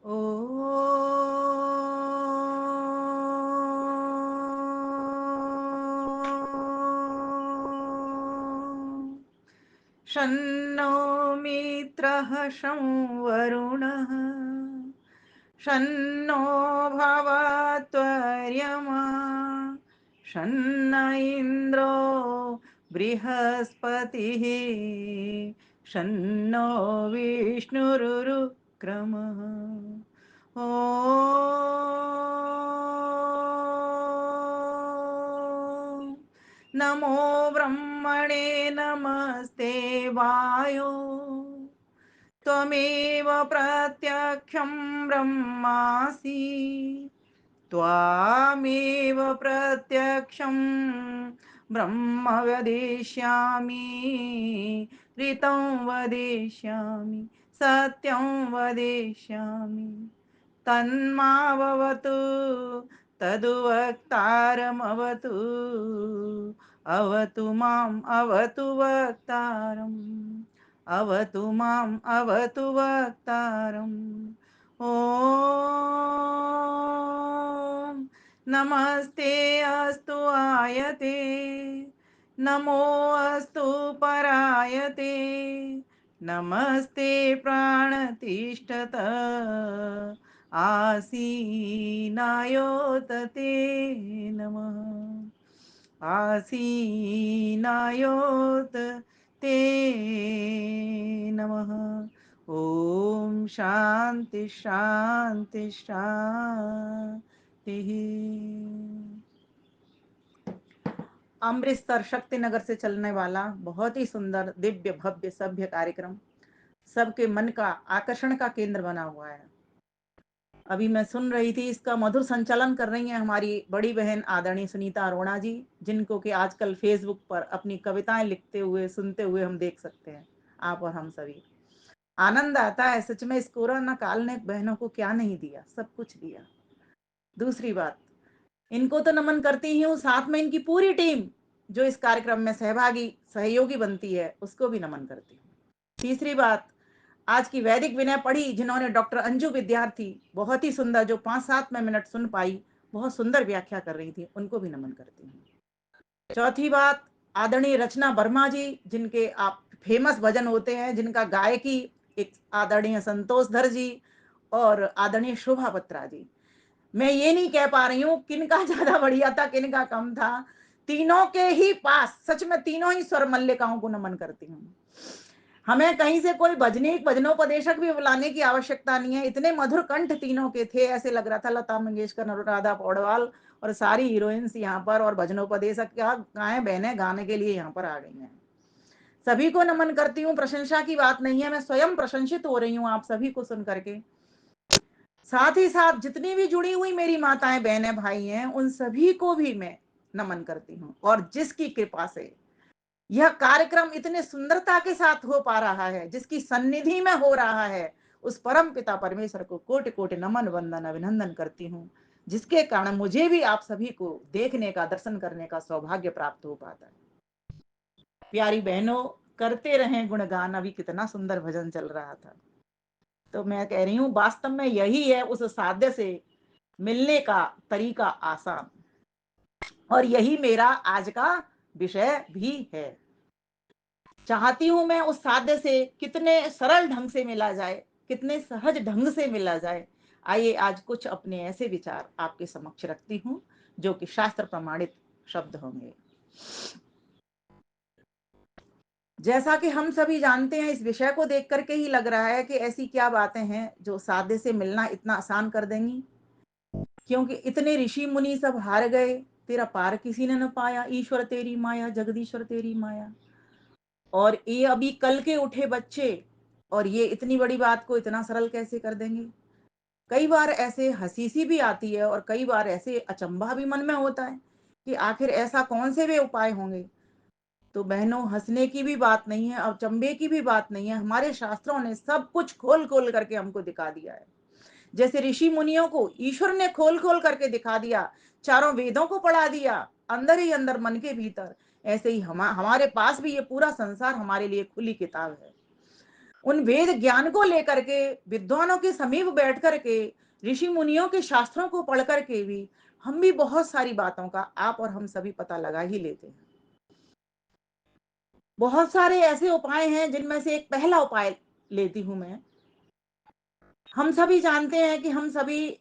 ॐ शन्नो मित्रः शं वरुणः शन्नो भवत्वर्यमा शन्न इन्द्रो बृहस्पतिः शन्नो विष्णुरुक्रमः ॐ नमो ब्रह्मणे नमस्ते वायो त्वमेव प्रत्यक्षं ब्रह्मासि त्वामेव प्रत्यक्षं ब्रह्म वदिष्यामि ऋतं वदिष्यामि सत्यं वदिष्यामि तन्मावतु तद्वक्तारमवतु अवतु माम् अवतु वक्तारम् अवतु माम् अवतु वक्तारम् ॐ नमस्ते अस्तु आयते नमो अस्तु परायते नमस्ते प्राणतिष्ठत आसीनायोतते नमः आसीनायोत ते नमः ओम शांति शांति शांति। अमृतसर शक्ति नगर से चलने वाला बहुत ही सुंदर दिव्य भव्य सभ्य कार्यक्रम सबके मन का आकर्षण का केंद्र बना हुआ है। अभी मैं सुन रही थी, इसका मधुर संचालन कर रही हैं हमारी बड़ी बहन आदरणीय सुनीता अरोड़ा जी, जिनको कि आजकल फेसबुक पर अपनी कविताएं लिखते हुए सुनते हुए हम देख सकते हैं, आप और हम सभी। आनंद आता है सच में, इस कोरोना काल ने बहनों को क्या नहीं दिया, सब कुछ दिया। दूसरी बात, इनको तो नमन करती ही हूँ, साथ में इनकी पूरी टीम जो इस कार्यक्रम में सहभागी सहयोगी बनती है उसको भी नमन करती हूँ। तीसरी बात, आज की वैदिक विनय पढ़ी जिन्होंने डॉक्टर अंजू विद्यार्थी, बहुत ही सुंदर, जो 5-7 में मिनट सुन पाई, बहुत सुंदर व्याख्या कर रही थी, उनको भी नमन करती हूँ। चौथी बात, आदरणीय रचना वर्मा जी, जिनके आप फेमस भजन होते हैं, जिनका गायकी एक आदरणीय संतोष धर जी और आदरणीय शोभा बत्रा जी। मैं ये नहीं कह पा रही हूँ किनका ज्यादा बढ़िया था किनका कम था, तीनों के ही पास सच में तीनों ही स्वर मल्लिकाओं को नमन करती हूँ। हमें कहीं से कोई भजनोपदेशक भी बुलाने की आवश्यकता नहीं है, इतने मधुर कंठ तीनों के थे, ऐसे लग रहा था लता मंगेशकर, अनुराधा पौडवाल और सारी हीरोइंस यहाँ पर और भजनोपदेशक क्या गाए बहने गाने के लिए यहाँ पर आ गई हैं। सभी को नमन करती हूँ, प्रशंसा की बात नहीं है, मैं स्वयं प्रशंसित हो रही हूँ आप सभी को सुन करके। साथ ही साथ जितनी भी जुड़ी हुई मेरी माताएं बहनें भाई हैं, उन सभी को भी मैं नमन करती हूँ। और जिसकी कृपा से यह कार्यक्रम इतने सुंदरता के साथ हो पा रहा है, जिसकी सन्निधि में हो रहा है, उस परम पिता परमेश्वर को कोटि कोटि नमन वंदन अभिनंदन करती हूँ, जिसके कारण मुझे भी आप सभी को देखने का दर्शन करने का सौभाग्य प्राप्त हो पाता है। प्यारी बहनों, करते रहें गुणगान। अभी कितना सुंदर भजन चल रहा था, तो मैं कह रही हूँ वास्तव में यही है उस साध्य से मिलने का तरीका आसान, और यही मेरा आज का विषय भी है। चाहती हूं मैं उस साध्य से कितने सरल ढंग से मिला जाए, कितने सहज ढंग से मिला जाए। आइए आज कुछ अपने ऐसे विचार आपके समक्ष रखती हूं जो कि शास्त्र प्रमाणित शब्द होंगे। जैसा कि हम सभी जानते हैं, इस विषय को देख करके ही लग रहा है कि ऐसी क्या बातें हैं जो साध्य से मिलना इतना आसान कर देंगी, क्योंकि इतने ऋषि मुनि सब हार गए, तेरा पार किसी ने न पाया, ईश्वर तेरी माया जगदीश्वर तेरी माया। और ये अभी कल के उठे बच्चे, और ये इतनी बड़ी बात को इतना सरल कैसे कर देंगे। कई बार ऐसे हंसी सी भी आती है और कई बार ऐसे अचंभा भी मन में होता है कि आखिर ऐसा कौन से वे उपाय होंगे। तो बहनों, हंसने की भी बात नहीं है, अचंभे की भी बात नहीं है, हमारे शास्त्रों ने सब कुछ खोल खोल करके हमको दिखा दिया है। जैसे ऋषि मुनियों को ईश्वर ने खोल खोल करके दिखा दिया, चारों वेदों को पढ़ा दिया अंदर ही अंदर मन के भीतर, ऐसे ही हमारे पास भी ये पूरा संसार हमारे लिए खुली किताब है। उन वेद ज्ञान को लेकर के विद्वानों के समीप बैठ कर के ऋषि मुनियों के शास्त्रों को पढ़ कर के भी हम भी बहुत सारी बातों का आप और हम सभी पता लगा ही लेते हैं। बहुत सारे ऐसे उपाय हैं जिनमें से एक पहला उपाय लेती हूं मैं। हम सभी जानते हैं कि हम सभी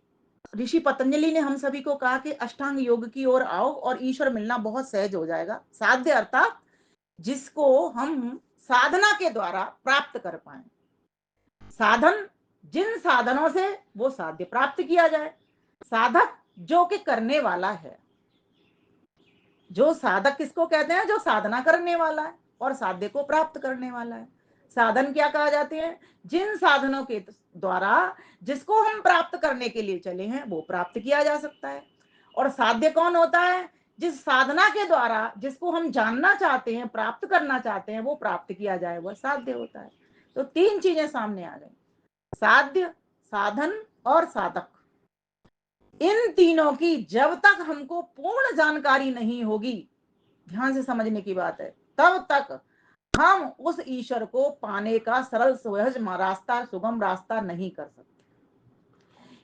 ऋषि पतंजलि ने हम सभी को कहा कि अष्टांग योग की ओर आओ और ईश्वर मिलना बहुत सहज हो जाएगा। साध्य अर्थात जिसको हम साधना के द्वारा प्राप्त कर पाए। साधन जिन साधनों से वो साध्य प्राप्त किया जाए। साधक जो कि करने वाला है। जो साधक किसको कहते हैं? जो साधना करने वाला है और साध्य को प्राप्त करने वाला है। साधन क्या कहा जाते हैं? जिन साधनों के द्वारा जिसको हम प्राप्त करने के लिए चले हैं वो प्राप्त किया जा सकता है। और साध्य कौन होता है? जिस साधना के द्वारा जिसको हम जानना चाहते हैं, प्राप्त करना चाहते हैं, वो प्राप्त किया जाए, वह साध्य होता है। तो तीन चीजें सामने आ गई, साध्य, साधन और साधक। इन तीनों की जब तक हमको पूर्ण जानकारी नहीं होगी, ध्यान से समझने की बात है, तब तक हम उस ईश्वर को पाने का सरल सहज रास्ता, सुगम रास्ता नहीं कर सकते।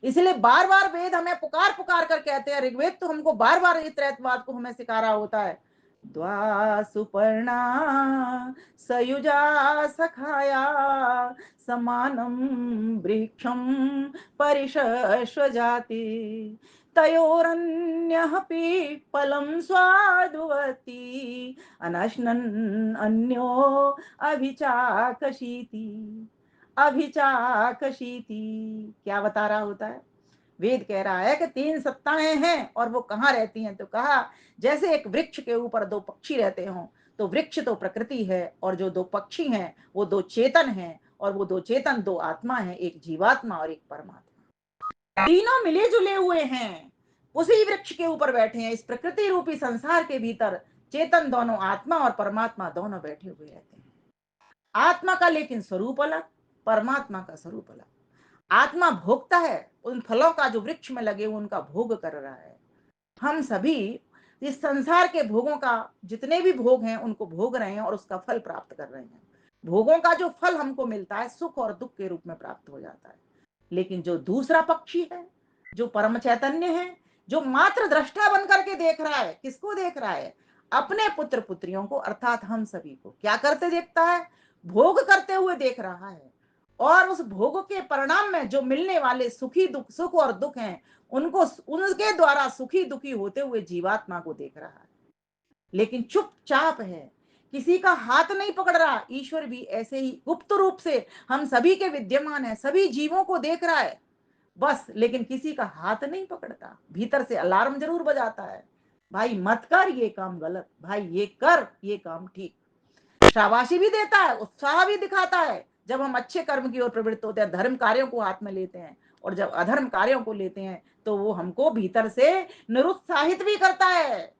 इसलिए बार बार वेद हमें पुकार पुकार कर कहते हैं, ऋग्वेद तो हमको बार बार इस त्रैतवाद को हमें सिखा रहा होता है। द्वा सुपर्णा सयुजा सखाया समानम वृक्षम परिशस्वजाति तयोरन्यः पीपलं स्वादुवती अनश्नन् अन्यो अभिचाकशीति। अभिचाकशीति क्या बता रहा होता है? वेद कह रहा है कि तीन सत्ताएं हैं और वो कहाँ रहती हैं? तो कहा जैसे एक वृक्ष के ऊपर दो पक्षी रहते हों, तो वृक्ष तो प्रकृति है और जो दो पक्षी हैं वो दो चेतन हैं, और वो दो चेतन दो आत्मा हैं, एक जीवात्मा और एक परमात्मा। तीनों मिले जुले हुए हैं, उसी वृक्ष के ऊपर बैठे हैं। इस प्रकृति रूपी संसार के भीतर चेतन दोनों, आत्मा और परमात्मा दोनों बैठे हुए रहते हैं। आत्मा का लेकिन स्वरूप अलग, परमात्मा का स्वरूप अलग। आत्मा भोगता है, उन फलों का जो वृक्ष में लगे उनका भोग कर रहा है। हम सभी इस संसार के भोगों का, जितने भी भोग हैं उनको भोग रहे हैं और उसका फल प्राप्त कर रहे हैं। भोगों का जो फल हमको मिलता है सुख और दुख के रूप में प्राप्त हो जाता है। लेकिन जो दूसरा पक्षी है, जो परम चैतन्य है, जो मात्र दृष्टा बन करके देख रहा है, किसको देख रहा है? अपने पुत्र पुत्रियों को, अर्थात हम सभी को क्या करते देखता है? भोग करते हुए देख रहा है। और उस भोग के परिणाम में जो मिलने वाले सुखी दुख, सुख और दुख हैं, उनको उनके द्वारा सुखी दुखी होते हुए जीवात्मा को देख रहा है। लेकिन चुपचाप है, किसी का हाथ नहीं पकड़ रहा। ईश्वर भी ऐसे ही गुप्त रूप से हम सभी के विद्यमान है, सभी जीवों को देख रहा है बस, लेकिन किसी का हाथ नहीं पकड़ता। भीतर से अलार्म जरूर बजाता है, भाई मत कर ये काम गलत, भाई ये कर ये काम ठीक। शाबाशी भी देता है, उत्साह भी दिखाता है जब हम अच्छे कर्म की ओर प्रवृत्त होते हैं, धर्म कार्यों को हाथ में लेते हैं। और जब अधर्म कार्यों को लेते हैं तो वो हमको भीतर से निरुत्साहित भी करता है,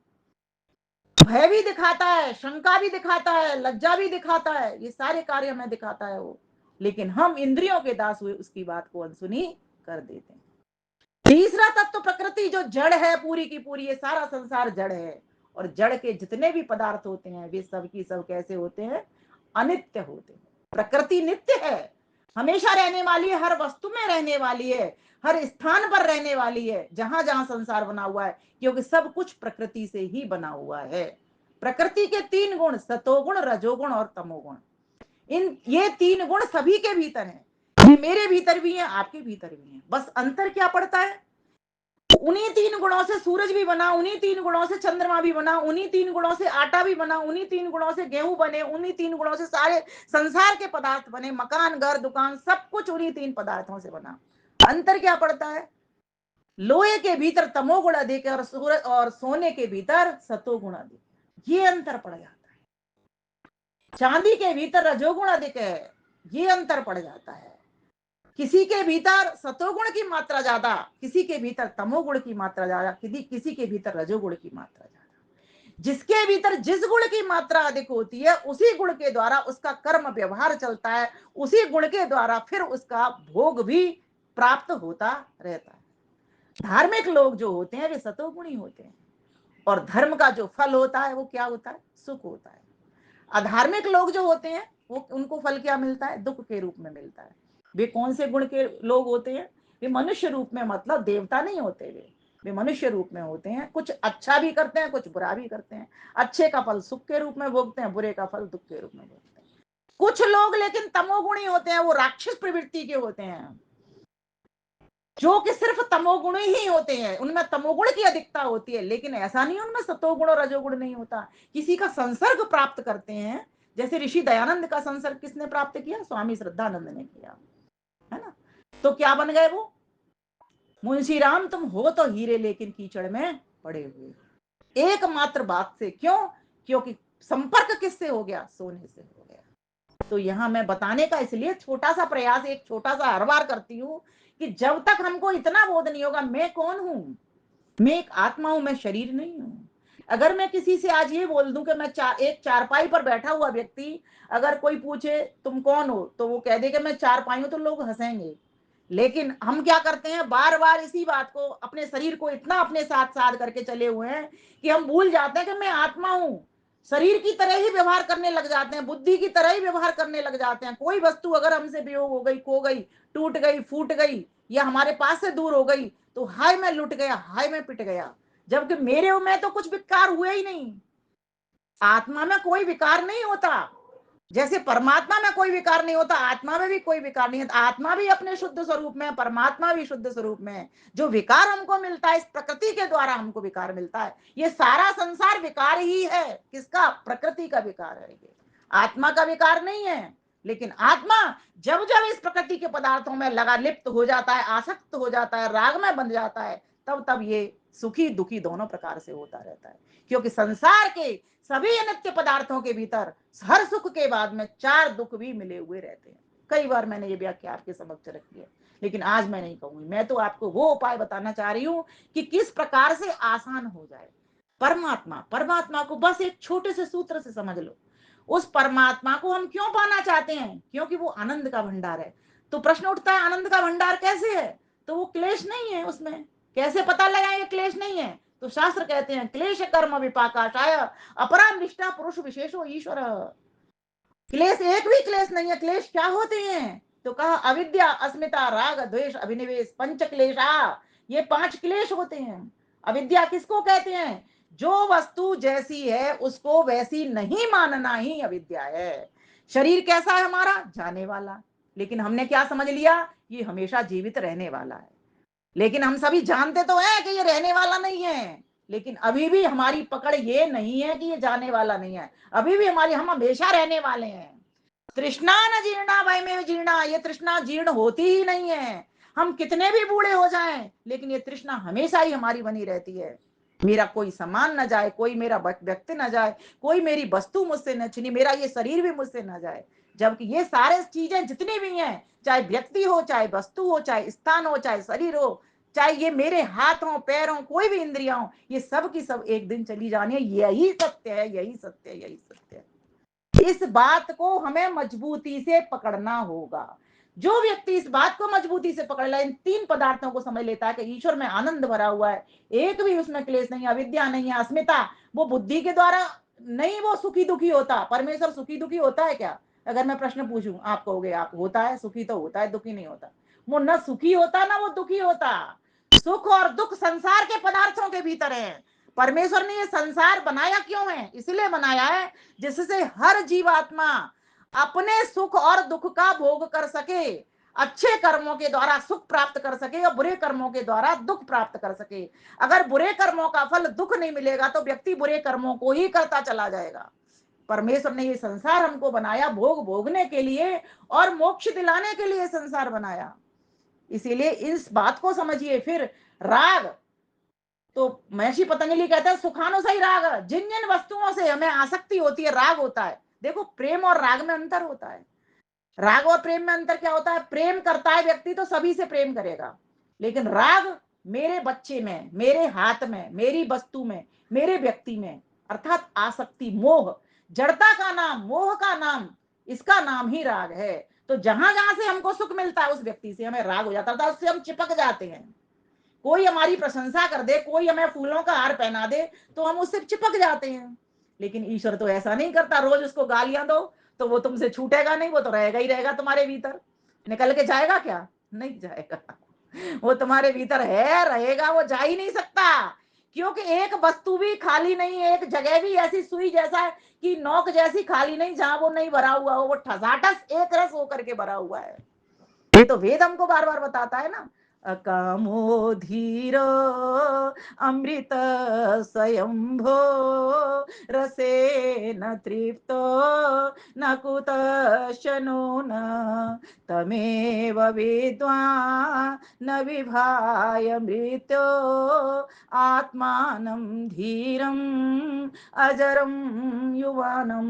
भय भी दिखाता है, शंका भी दिखाता है, लज्जा भी दिखाता है, ये सारे कार्य हमें दिखाता है वो। लेकिन हम इंद्रियों के दास हुए उसकी बात को अनसुनी कर देते हैं। तीसरा तत्व प्रकृति, जो जड़ है पूरी की पूरी, ये सारा संसार जड़ है। और जड़ के जितने भी पदार्थ होते हैं वे सब की सब कैसे होते हैं? अनित्य होते हैं। प्रकृति नित्य है, हमेशा रहने वाली है, हर वस्तु में रहने वाली है, हर स्थान पर रहने वाली है जहां जहां संसार बना हुआ है, क्योंकि सब कुछ प्रकृति से ही बना हुआ है। प्रकृति के तीन गुण, सतोगुण, रजोगुण और तमोगुण, इन ये तीन गुण सभी के भीतर हैं। ये मेरे भीतर भी हैं, आपके भीतर भी हैं। बस अंतर क्या पड़ता है? उन्हीं तीन गुणों से सूरज भी बना, उन्हीं तीन गुणों से चंद्रमा भी बना, उन्हीं तीन गुणों से आटा भी बना, उन्हीं तीन गुणों से गेहूं बने, उन्हीं तीन गुणों से सारे संसार के पदार्थ बने, मकान, घर, दुकान, सब कुछ उन्हीं तीन पदार्थों से बना। अंतर क्या पड़ता है? लोहे के भीतर तमोगुण अधिक है और सूरज और सोने के भीतर सतोगुण अधिक, ये अंतर पड़ जाता है। चांदी के भीतर रजोगुण अधिक है, ये अंतर पड़ जाता है। किसी के भीतर सतोगुण की मात्रा ज्यादा, किसी के भीतर तमोगुण की मात्रा ज्यादा, किसी के भीतर रजोगुण की मात्रा ज्यादा। जिसके भीतर जिस गुण की मात्रा अधिक होती है उसी गुण के द्वारा उसका कर्म व्यवहार चलता है, उसी गुण के द्वारा फिर उसका भोग भी प्राप्त होता रहता है। धार्मिक लोग जो होते हैं वे सतोगुणी होते हैं, और धर्म का जो फल होता है वो क्या होता है? सुख होता है। अधार्मिक लोग जो होते हैं वो उनको फल क्या मिलता है? दुख के रूप में मिलता है। वे कौन से गुण के लोग होते हैं? वे मनुष्य रूप में, मतलब देवता नहीं होते वे मनुष्य रूप में होते हैं। कुछ अच्छा भी करते हैं, कुछ बुरा भी करते हैं। अच्छे का फल सुख के रूप में भोगते हैं, बुरे का फल दुख के रूप में भोगते हैं। कुछ लोग लेकिन तमोगुणी होते हैं, वो राक्षस प्रवृत्ति के होते हैं, जो कि सिर्फ तमोगुण ही होते हैं, उनमें तमोगुण की अधिकता होती है, लेकिन ऐसा नहीं उनमें सतोगुण और रजोगुण नहीं होता। किसी का संसर्ग प्राप्त करते हैं, जैसे ऋषि दयानंद का संसर्ग किसने प्राप्त किया? स्वामी श्रद्धानंद ने किया, है ना? तो क्या बन गए वो? मुंशी राम तुम हो तो हीरे, लेकिन कीचड़ में पड़े हुए। एकमात्र बात से। क्यों? क्योंकि संपर्क किससे हो गया? सोने से हो गया। तो यहां मैं बताने का इसलिए छोटा सा प्रयास, एक छोटा सा हर बार करती हूं कि जब तक हमको इतना बोध नहीं होगा मैं कौन हूं, मैं एक आत्मा हूं, मैं शरीर नहीं हूं। अगर मैं किसी से आज ये बोल दूं कि मैं एक चारपाई पर बैठा हुआ व्यक्ति, अगर कोई पूछे तुम कौन हो, तो वो कह दे कि मैं चारपाई हूं, तो लोग हंसेंगे। लेकिन हम क्या करते हैं, बार बार इसी बात को, अपने शरीर को इतना अपने साथ साथ करके चले हुए हैं कि हम भूल जाते हैं कि मैं आत्मा हूं। शरीर की तरह ही व्यवहार करने लग जाते हैं, बुद्धि की तरह ही व्यवहार करने लग जाते हैं। कोई वस्तु अगर हमसे वियोग हो गई, खो गई, टूट गई, फूट गई, या हमारे पास से दूर हो गई, तो हाय मैं लुट गया, हाय मैं पिट गया। जबकि मेरे में तो कुछ विकार हुए ही नहीं। आत्मा में कोई विकार नहीं होता। जैसे परमात्मा में कोई विकार नहीं होता, आत्मा में भी कोई विकार नहीं है। आत्मा भी अपने शुद्ध स्वरूप में, परमात्मा भी शुद्ध स्वरूप में है। जो विकार हमको मिलता है, इस प्रकृति के द्वारा हमको विकार मिलता है। ये सारा संसार विकार ही है। किसका? प्रकृति का विकार है ये, आत्मा का विकार नहीं है। लेकिन आत्मा जब जब इस प्रकृति के पदार्थों में लगा लिप्त हो जाता है, आसक्त हो जाता है, राग में बन जाता है, तब तब ये सुखी दुखी दोनों प्रकार से होता रहता है। क्योंकि संसार के सभी अनित्य पदार्थों के भीतर हर सुख के बाद में चार दुख भी मिले हुए रहते हैं। कई बार मैंने ये व्याख्या आपके समक्ष रखी है, लेकिन आज मैं नहीं कहूंगी। मैं तो आपको वो उपाय बताना चाह रही हूं कि किस प्रकार से आसान हो जाए। परमात्मा, परमात्मा को बस एक छोटे से सूत्र से समझ लो। उस परमात्मा को हम क्यों पाना चाहते हैं? क्योंकि वो आनंद का भंडार है। तो प्रश्न उठता है, आनंद का भंडार कैसे है? तो वो क्लेश नहीं है उसमें। कैसे पता लगाएंगे क्लेश नहीं है? तो शास्त्र कहते हैं, क्लेश कर्म विपाकाशाय अपरा निष्ठा पुरुष विशेषो ईश्वर। क्लेश एक भी क्लेश नहीं है। क्लेश क्या होते हैं? तो कहा अविद्या, अस्मिता, राग, द्वेष, अभिनिवेश, पंच क्लेशा। ये पांच क्लेश होते हैं। अविद्या किसको कहते हैं? जो वस्तु जैसी है उसको वैसी नहीं मानना ही अविद्या है। शरीर कैसा है हमारा? जाने वाला। लेकिन हमने क्या समझ लिया? ये हमेशा जीवित रहने वाला है। लेकिन हम सभी जानते तो हैं कि ये रहने वाला नहीं है। लेकिन अभी भी हमारी पकड़ ये नहीं है कि ये जाने वाला नहीं है। अभी भी हम हमेशा रहने वाले हैं। तृष्णा न जीर्णा भय में जीर्णा, ये तृष्णा जीर्ण होती ही नहीं है। हम कितने भी बूढ़े हो जाएं, लेकिन ये तृष्णा हमेशा ही हमारी बनी रहती है। मेरा कोई सम्मान न जाए, कोई मेरा व्यक्ति न जाए, कोई मेरी वस्तु मुझसे न छिनी, मेरा ये शरीर भी मुझसे न जाए। जबकि ये सारे चीजें जितनी भी हैं, चाहे व्यक्ति हो, चाहे वस्तु हो, चाहे स्थान हो, चाहे शरीर हो, चाहे ये मेरे हाथ हो, पैर हो, कोई भी इंद्रियां हो, ये सब की सब एक दिन चली जानी है। यही सत्य है, यही सत्य है, यही सत्य है। इस बात को हमें मजबूती से पकड़ना होगा। जो व्यक्ति इस बात को मजबूती से पकड़ ले, इन तीन पदार्थों को समझ लेता है कि ईश्वर में आनंद भरा हुआ है, एक भी उसमें क्लेश नहीं है, अविद्या नहीं है, अस्मिता, वो बुद्धि के द्वारा नहीं वो सुखी दुखी होता। परमेश्वर सुखी दुखी होता है क्या? अगर मैं प्रश्न पूछूं, आप कहोगे आप होता है, सुखी तो होता है, दुखी नहीं होता। वो न सुखी होता ना वो दुखी होता। सुख और दुख संसार के पदार्थों के भीतर है। परमेश्वर ने ये संसार बनाया क्यों है? इसलिए बनाया है जिससे हर जीवात्मा अपने सुख और दुख का भोग कर सके, अच्छे कर्मों के द्वारा सुख प्राप्त कर सके और बुरे कर्मों के द्वारा दुख प्राप्त कर सके। अगर बुरे कर्मों का फल दुख नहीं मिलेगा तो व्यक्ति बुरे कर्मों को ही करता चला जाएगा। परमेश्वर ने ये संसार हमको बनाया भोग भोगने के लिए और मोक्ष दिलाने के लिए संसार बनाया। इसीलिए इस बात को समझिए। फिर राग, तो महर्षि पतंजलि कहते हैं सुखानुसई राग, जिन जिन वस्तुओं से हमें आसक्ति होती है राग होता है। देखो प्रेम और राग में अंतर होता है। राग और प्रेम में अंतर क्या होता है? प्रेम करता है व्यक्ति तो सभी से प्रेम करेगा, लेकिन राग मेरे बच्चे में, मेरे हाथ में, मेरी वस्तु में, मेरे व्यक्ति में, अर्थात आसक्ति, मोह, जड़ता का नाम, मोह का नाम, इसका नाम ही राग है। तो जहां जहां से हमको सुख मिलता है उस व्यक्ति से हमें राग हो जाता है, उससे हम चिपक जाते हैं। कोई हमारी प्रशंसा कर दे, कोई हमें फूलों का हार पहना दे, तो हम उससे चिपक जाते हैं। लेकिन ईश्वर तो ऐसा नहीं करता। रोज उसको गालियां दो तो वो तुमसे छूटेगा नहीं, वो तो रहेगा ही रहेगा तुम्हारे भीतर। निकल के जाएगा क्या? नहीं जाएगा। वो तुम्हारे भीतर है, रहेगा, वो जा ही नहीं सकता। क्योंकि एक वस्तु भी खाली नहीं है, एक जगह भी ऐसी सुई जैसा है कि नोक जैसी खाली नहीं जहां वो नहीं भरा हुआ हो, वो ठसाठस एक रस होकर के भरा हुआ है। ये तो वेद हमको बार बार बताता है ना। अकामो धीरो अमृत स्वयंभो रसे न तृप्तो न कुतश्चनो न तमेव विद्वा न विभाय मृत्यो आत्मानं धीरम अजरम युवानम।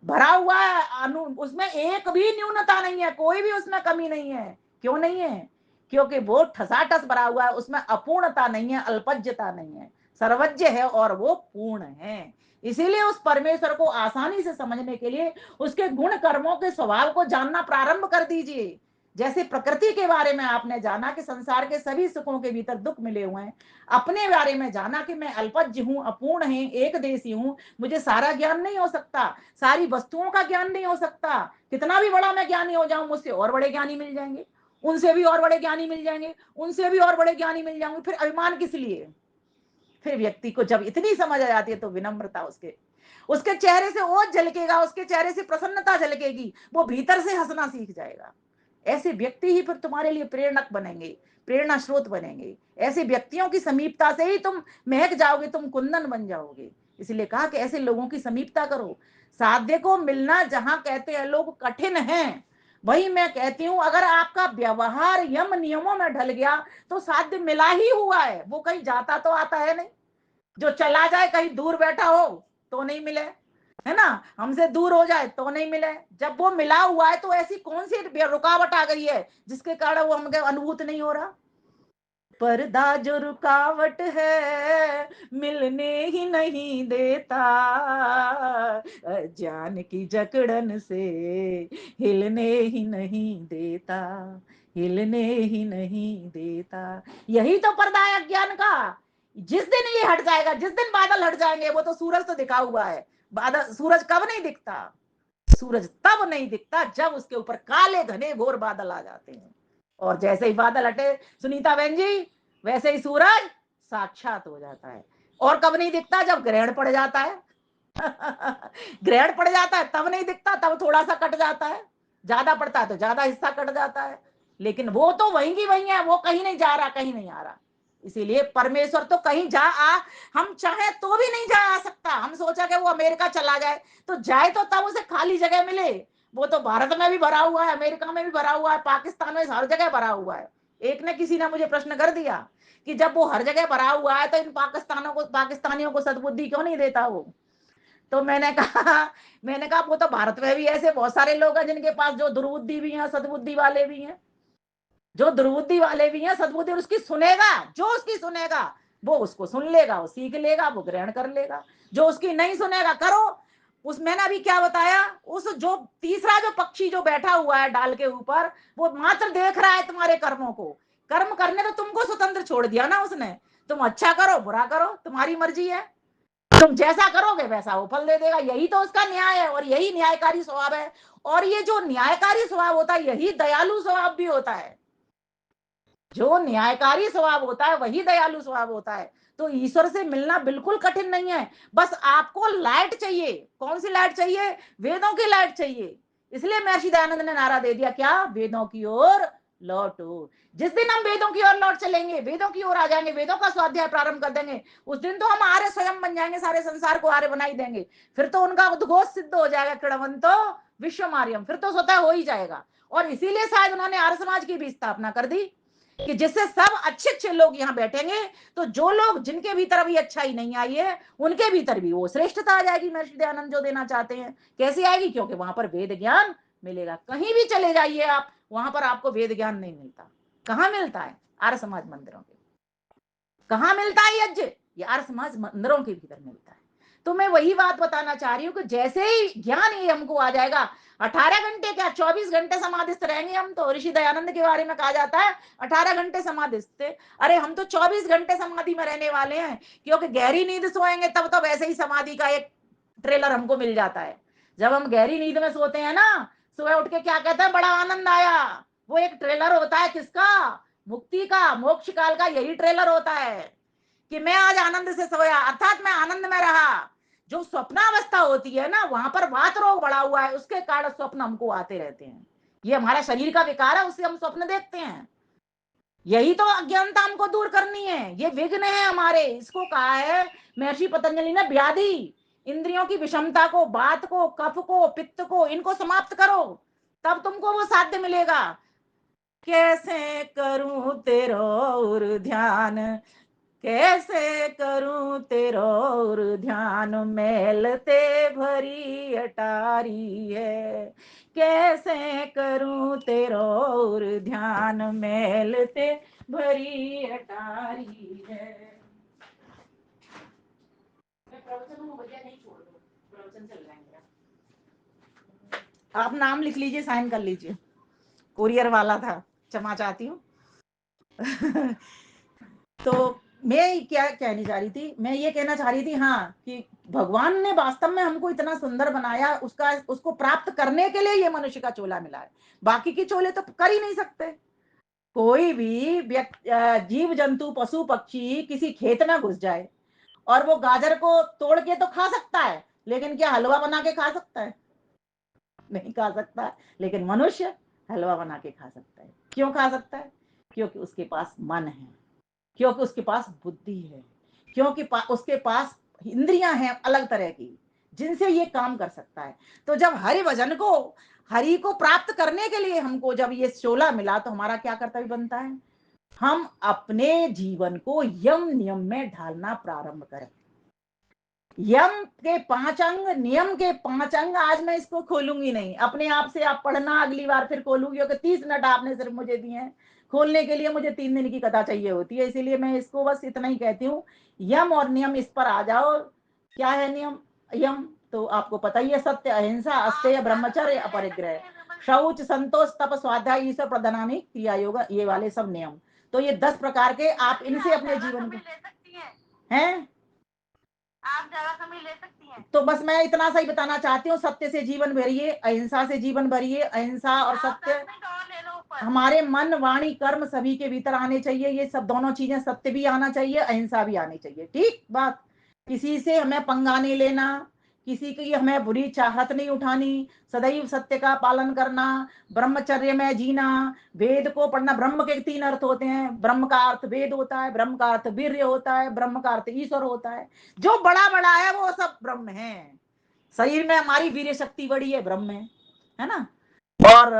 भरा हुआ है उसमें एक भी न्यूनता नहीं है, कोई भी उसमें कमी नहीं है। क्यों नहीं है? क्योंकि वो ठसाठस भरा हुआ है, उसमें अपूर्णता नहीं है, अल्पज्यता नहीं है, सर्वज्ञ है और वो पूर्ण है। इसीलिए उस परमेश्वर को आसानी से समझने के लिए उसके गुण कर्मों के स्वभाव को जानना प्रारंभ कर दीजिए। जैसे प्रकृति के बारे में आपने जाना कि संसार के सभी सुखों के भीतर दुख मिले हुए हैं, अपने बारे में जाना कि मैं अल्पज्य हूं, अपूर्ण है, एक देशी हूं, मुझे सारा ज्ञान नहीं हो सकता, सारी वस्तुओं का ज्ञान नहीं हो सकता। कितना भी बड़ा मैं ज्ञानी हो जाऊं, मुझसे और बड़े ज्ञानी मिल जाएंगे, उनसे भी और बड़े ज्ञानी मिल जाएंगे, उनसे भी और बड़े ज्ञानी मिल जाएंगे, फिर अभिमान किस लिए? फिर व्यक्ति को जब इतनी समझ आ जाती है तो विनम्रता उसके उसके चेहरे से ओज झलकेगा, उसके चेहरे से प्रसन्नता झलकेगी, वो भीतर से हंसना सीख जाएगा। ऐसे व्यक्ति ही फिर तुम्हारे लिए प्रेरक बनेंगे, प्रेरणा स्रोत बनेंगे। ऐसे व्यक्तियों की समीपता से ही तुम महक जाओगे, तुम कुंदन बन जाओगे। इसलिए कहा कि ऐसे लोगों की समीपता करो। साध्य को मिलना जहां कहते हैं लोग कठिन है, वही मैं कहती हूं अगर आपका व्यवहार यम नियमों में ढल गया तो साध्य मिला ही हुआ है। वो कहीं जाता तो आता है नहीं। जो चला जाए, कहीं दूर बैठा हो तो नहीं मिले, है ना, हमसे दूर हो जाए तो नहीं मिले। जब वो मिला हुआ है तो ऐसी कौन सी रुकावट आ गई है जिसके कारण वो हमको अनुभूत नहीं हो रहा? पर्दा जो रुकावट है मिलने ही नहीं देता, जान की जकड़न से हिलने ही नहीं देता, हिलने ही नहीं देता। यही तो पर्दा है अज्ञान का। जिस दिन ये हट जाएगा, जिस दिन बादल हट जाएंगे, वो तो सूरज तो दिखा हुआ है, बादल सूरज कब नहीं दिखता? सूरज तब नहीं दिखता जब उसके ऊपर काले घने घोर बादल आ जाते हैं। और जैसे ही बादल हटे सुनीता बहन जी, वैसे ही सूरज साक्षात हो जाता है। और कब नहीं दिखता? जब ग्रहण पड़ जाता है। ग्रहण पड़ जाता है तब नहीं दिखता, तब थोड़ा सा कट जाता है, ज्यादा पड़ता है तो ज्यादा हिस्सा कट जाता है, लेकिन वो तो वहीं की वहीं है, वो कहीं नहीं जा रहा, कहीं नहीं आ रहा। इसीलिए परमेश्वर तो कहीं जा आ, हम चाहे तो भी नहीं जा आ सकता। हम सोचा कि वो अमेरिका चला जाए, तो जाए तो तब उसे खाली जगह मिले। वो तो भारत में भी भरा हुआ है, अमेरिका में भी भरा हुआ है, पाकिस्तान में हर जगह भरा हुआ है। एक ने किसी ने मुझे प्रश्न कर दिया कि जब वो हर जगह भरा हुआ है तो इन पाकिस्तानियों को सद्बुद्धि क्यों नहीं देता वो? तो मैंने कहा वो तो भारत में भी ऐसे बहुत सारे लोग हैं जिनके पास जो दुर्बुद्धि भी है, सद्बुद्धि वाले भी हैं, जो दुर्बुद्धि वाले भी हैं, सद्बुद्धि उसकी सुनेगा, जो उसकी सुनेगा वो उसको सुन लेगा, वो सीख लेगा, वो ग्रहण कर लेगा। जो उसकी नहीं सुनेगा, करो उस मैंने अभी क्या बताया, उस जो तीसरा जो पक्षी जो बैठा हुआ है डाल के ऊपर, वो मात्र देख रहा है तुम्हारे कर्मों को। कर्म करने तो तुमको स्वतंत्र छोड़ दिया ना उसने। तुम अच्छा करो बुरा करो तुम्हारी मर्जी है, तुम जैसा करोगे वैसा वो फल दे देगा। यही तो उसका न्याय है और यही न्यायकारी स्वभाव है। और ये जो न्यायकारी स्वभाव होता है यही दयालु स्वभाव भी होता है। जो न्यायकारी स्वभाव होता है वही दयालु स्वभाव होता है। तो ईश्वर से मिलना बिल्कुल कठिन नहीं है। बस आपको लाइट चाहिए। कौन सी लाइट चाहिए? वेदों की लाइट चाहिए। इसलिए महर्षि दयानंद ने नारा दे दिया, क्या? वेदों की ओर लौटो। जिस दिन हम वेदों की ओर लौट चलेंगे, वेदों की ओर आ जाएंगे, वेदों का स्वाध्याय प्रारंभ कर देंगे, उस दिन तो हम आर्य स्वयं बन जाएंगे, सारे संसार को आर्य बना ही देंगे। फिर तो उनका उद्घोष सिद्ध हो जाएगा, कृणवंतो विश्वमार्यम, फिर तो स्वतः हो ही जाएगा। और इसीलिए शायद उन्होंने आर्य समाज की भी स्थापना कर दी कि जिससे सब अच्छे अच्छे लोग यहाँ बैठेंगे, तो जो लोग जिनके भीतर अभी अच्छाई नहीं आई है उनके भीतर भी वो श्रेष्ठता आ जाएगी। महर्षि दयानंद जो देना चाहते हैं कैसे आएगी? क्योंकि वहां पर वेद ज्ञान मिलेगा। कहीं भी चले जाइए आप, वहां पर आपको वेद ज्ञान नहीं मिलता। कहाँ मिलता है? आर्य समाज मंदिरों के। कहाँ मिलता है यज्ञ? ये आर्य समाज मंदिरों के भीतर मिलता है। तो मैं वही बात बताना चाह रही हूँ कि जैसे ही ज्ञान ये हमको आ जाएगा, 18 घंटे क्या 24 घंटे समाधिस्थ रहेंगे हम तो। ऋषि दयानंद के बारे में कहा जाता है 18 घंटे समाधिस्थ। अरे हम तो 24 घंटे समाधि में रहने वाले हैं, क्योंकि गहरी नींद सोएंगे तब तो वैसे ही समाधि का एक ट्रेलर हमको मिल जाता है। जब हम गहरी नींद में सोते हैं ना, सुबह उठ के क्या कहते हैं, बड़ा आनंद आया। वो एक ट्रेलर होता है किसका, मुक्ति का, मोक्ष काल का यही ट्रेलर होता है कि मैं आज आनंद से सोया, अर्थात मैं आनंद में रहा। जो स्वप्नावस्था होती है ना, वहां पर वात रोग बढ़ा हुआ है, उसके कारण स्वप्न हमको आते रहते हैं। ये हमारा शरीर का विकार है, उससे हम स्वप्न देखते हैं। यही तो अज्ञानता हमको दूर करनी है, ये विघ्न है हमारे। इसको कहा है महर्षि पतंजलि ने व्याधि। इंद्रियों की विषमता को, बात को, कफ को, पित्त को, इनको समाप्त करो, तब तुमको वो साध्य मिलेगा। कैसे करूं तेरो और ध्यान, कैसे करूं तेरो और ध्यान, मेलते भरी अटारी है। कैसे करूं तेरो और ध्यान, मेलते भरी अटारी है। मैं प्रवचन को भैया नहीं छोड़ दो, प्रवचन चल जाएंगे। आप नाम लिख लीजिए, साइन कर लीजिए, कुरियर वाला था, क्षमा चाहती हूँ। तो मैं क्या कहनी चाह रही थी, मैं ये कहना चाह रही थी हाँ, कि भगवान ने वास्तव में हमको इतना सुंदर बनाया, उसको प्राप्त करने के लिए ये मनुष्य का चोला मिला है। बाकी के चोले तो कर ही नहीं सकते। कोई भी जीव जंतु पशु पक्षी किसी खेत में घुस जाए और वो गाजर को तोड़ के तो खा सकता है, लेकिन क्या हलवा बना के खा सकता है? नहीं खा सकता। लेकिन मनुष्य हलवा बना के खा सकता है। क्यों खा सकता है? क्योंकि उसके पास मन है, क्योंकि उसके पास बुद्धि है, क्योंकि उसके पास इंद्रियां हैं अलग तरह की, जिनसे ये काम कर सकता है। तो जब हरि भजन को, हरि को प्राप्त करने के लिए हमको जब ये शोला मिला, तो हमारा क्या कर्तव्य बनता है? हम अपने जीवन को यम नियम में ढालना प्रारंभ करें। यम के 5 अंग, नियम के 5 अंग, आज मैं इसको खोलूंगी नहीं, अपने आप से आप पढ़ना, अगली बार फिर खोलूंगी, क्योंकि 30 मिनट आपने सिर्फ मुझे दिए हैं। खोलने के लिए मुझे 3 दिन की कथा चाहिए होती है, इसीलिए मैं इसको बस इतना ही कहती हूँ। यम और नियम, इस पर आ जाओ। क्या है नियम? यम तो आपको पता ही है, सत्य, अहिंसा, अस्तेय, ब्रह्मचर्य, अपरिग्रह, शौच, संतोष, तप, स्वाध्याय, ईश्वर प्रधानानी, क्रिया योग, ये वाले सब नियम। तो ये 10 प्रकार के, आप इनसे अपने जीवन को हैं, आप ज्यादा समय ले सकती हैं। तो बस मैं इतना सा ही बताना चाहती हूँ, सत्य से जीवन भरिए, अहिंसा से जीवन भरिए। अहिंसा और सत्य हमारे मन, वाणी, कर्म सभी के भीतर आने चाहिए। ये सब दोनों चीजें, सत्य भी आना चाहिए, अहिंसा भी आनी चाहिए। ठीक बात। किसी से हमें पंगा नहीं लेना, किसी की हमें बुरी चाहत नहीं उठानी, सदैव सत्य का पालन करना, ब्रह्मचर्य में जीना, वेद को पढ़ना। ब्रह्म के 3 अर्थ होते हैं। ब्रह्म का अर्थ वेद होता है, ब्रह्म का अर्थ वीर्य होता है, ब्रह्म का अर्थ ईश्वर होता है। जो बड़ा बड़ा है वो सब ब्रह्म है। शरीर में हमारी वीर्य शक्ति बड़ी है, ब्रह्म है ना। और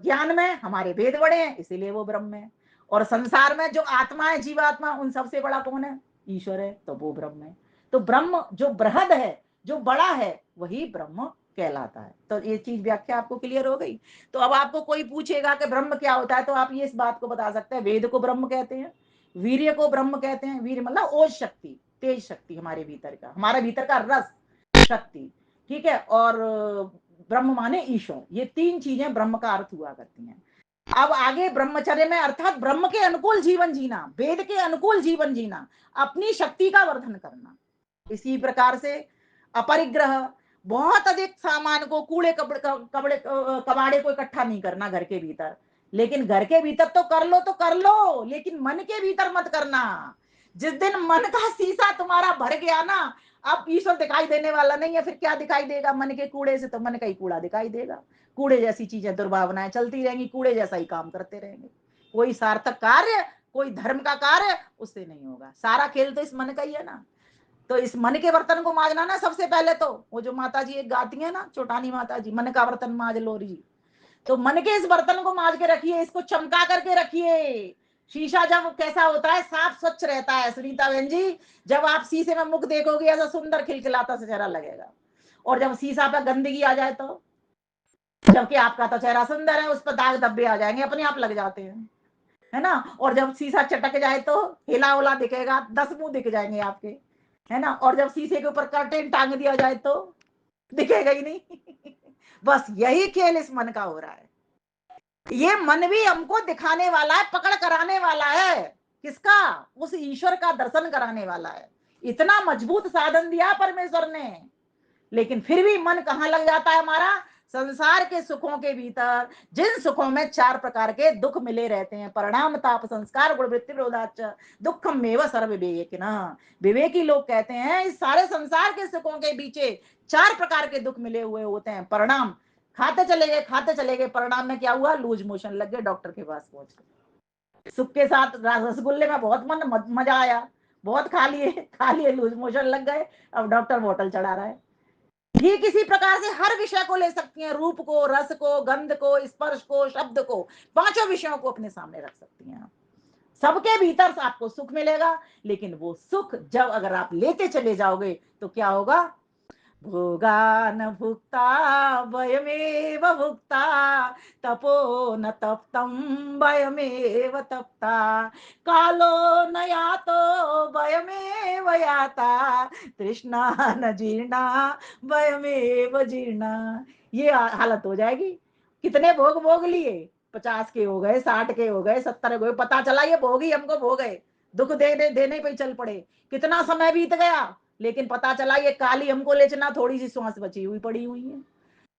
ज्ञान में हमारे वेद बड़े हैं, इसीलिए वो ब्रह्म है। और संसार में जो आत्मा है, जीवात्मा, उन सबसे बड़ा कौन है? ईश्वर है, तो वो ब्रह्म है। तो ब्रह्म जो बृहद है, जो बड़ा है, वही ब्रह्म कहलाता है। तो ये चीज व्याख्या आपको क्लियर हो गई। तो अब आपको कोई पूछेगा कि ब्रह्म क्या होता है, तो आप ये इस बात को बता सकते हैं, वेद को ब्रह्म कहते हैं, वीर्य को ब्रह्म कहते हैं। वीर्य मतलब ओज शक्ति, तेज शक्ति, हमारे भीतर का, हमारे भीतर का रस शक्ति, ठीक है। और ब्रह्म माने ईश्वर, ये 3 चीजें ब्रह्म का अर्थ हुआ करती हैं। अब आगे ब्रह्मचर्य में, अर्थात ब्रह्म के अनुकूल जीवन जीना, वेद के अनुकूल जीवन जीना, अपनी शक्ति का वर्धन करना। इसी प्रकार से अपरिग्रह, बहुत अधिक सामान को, कूड़े कबाड़े को इकट्ठा नहीं करना घर के भीतर। लेकिन घर के भीतर तो कर लो, लेकिन मन के भीतर मत करना। जिस दिन मन का शीशा तुम्हारा भर गया ना, अब ईश्वर दिखाई देने वाला नहीं है। फिर क्या दिखाई देगा? मन के कूड़े से तो मन का ही कूड़ा दिखाई देगा। कूड़े जैसी चीजें, दुर्भावनाएं चलती रहेंगी, कूड़े जैसा ही काम करते रहेंगे। कोई सार्थक कार्य, कोई धर्म का कार्य उससे नहीं होगा। सारा खेल तो इस मन का ही है ना। तो इस मन के बर्तन को मांजना ना, सबसे पहले तो वो जो माता जी एक गाती है ना, चौटानी माता जी, मन का बर्तन मांज लो जी। तो मन के इस बर्तन को मांज के रखिए, इसको चमका करके रखिए। शीशा जब कैसा होता है, साफ स्वच्छ रहता है सुनीता बहन जी। जब आप शीशे में मुख देखोगे, ऐसा सुंदर खिलखिलाता सा चेहरा लगेगा। और जब शीशा पे गंदगी आ जाए, तो जबकि आपका तो चेहरा सुंदर है, उस पर दाग धब्बे आ जाएंगे, अपने आप लग जाते हैं, है ना। और जब शीशा चटक जाए, तो हिला उला दिखेगा, 10 मुंह दिख जाएंगे आपके, है ना। और जब शीशे के ऊपर कर्टेन टांग दिया जाए, तो दिखेगा ही नहीं। बस यही खेल इस मन का हो रहा है। ये मन भी हमको दिखाने वाला है, पकड़ कराने वाला है। किसका? उस ईश्वर का दर्शन कराने वाला है। इतना मजबूत साधन दिया परमेश्वर ने। लेकिन फिर भी मन कहाँ लग जाता है हमारा? संसार के सुखों के भीतर, जिन सुखों में 4 प्रकार के दुख मिले रहते हैं। परिणाम, ताप, संस्कार, गुण, वृत्ति, विरोधाच दुःखमेव सर्वविवेकिनः। विवेकी लोग कहते हैं इस सारे संसार के सुखों के पीछे 4 प्रकार के दुख मिले हुए होते हैं। परिणाम, खाते चले गए, परिणाम में क्या हुआ? लूज मोशन लग गए, डॉक्टर के पास पहुंच गए। सुख के साथ रसगुल्ले में बहुत मजा आया, बहुत खा लिए, लूज मोशन लग गए, अब डॉक्टर बोतल चढ़ा रहा है। ये किसी प्रकार से हर विषय को ले सकती हैं, रूप को, रस को, गंध को, स्पर्श को, शब्द को, पांचों विषयों को अपने सामने रख सकती हैं। सबके भीतर से आपको सुख मिलेगा, लेकिन वो सुख जब अगर आप लेते चले जाओगे तो क्या होगा? भोगा न भुक्ता वयमेव भुक्ता, तपो न तप्तं वयमेव तप्ता, कालो न यातो वयमेव याता, तृष्णा न जीर्णा वयमेव जीर्णा। ये हालत हो जाएगी। कितने भोग भोग लिए? 50 के हो गए, 60 के हो गए, 70 के हो गए, पता चला ये भोग ही हमको भोग है, दुख देने देने पे चल पड़े। कितना समय बीत गया, लेकिन पता चला ये काली हमको ले चला, थोड़ी सी श्वास बची हुई पड़ी हुई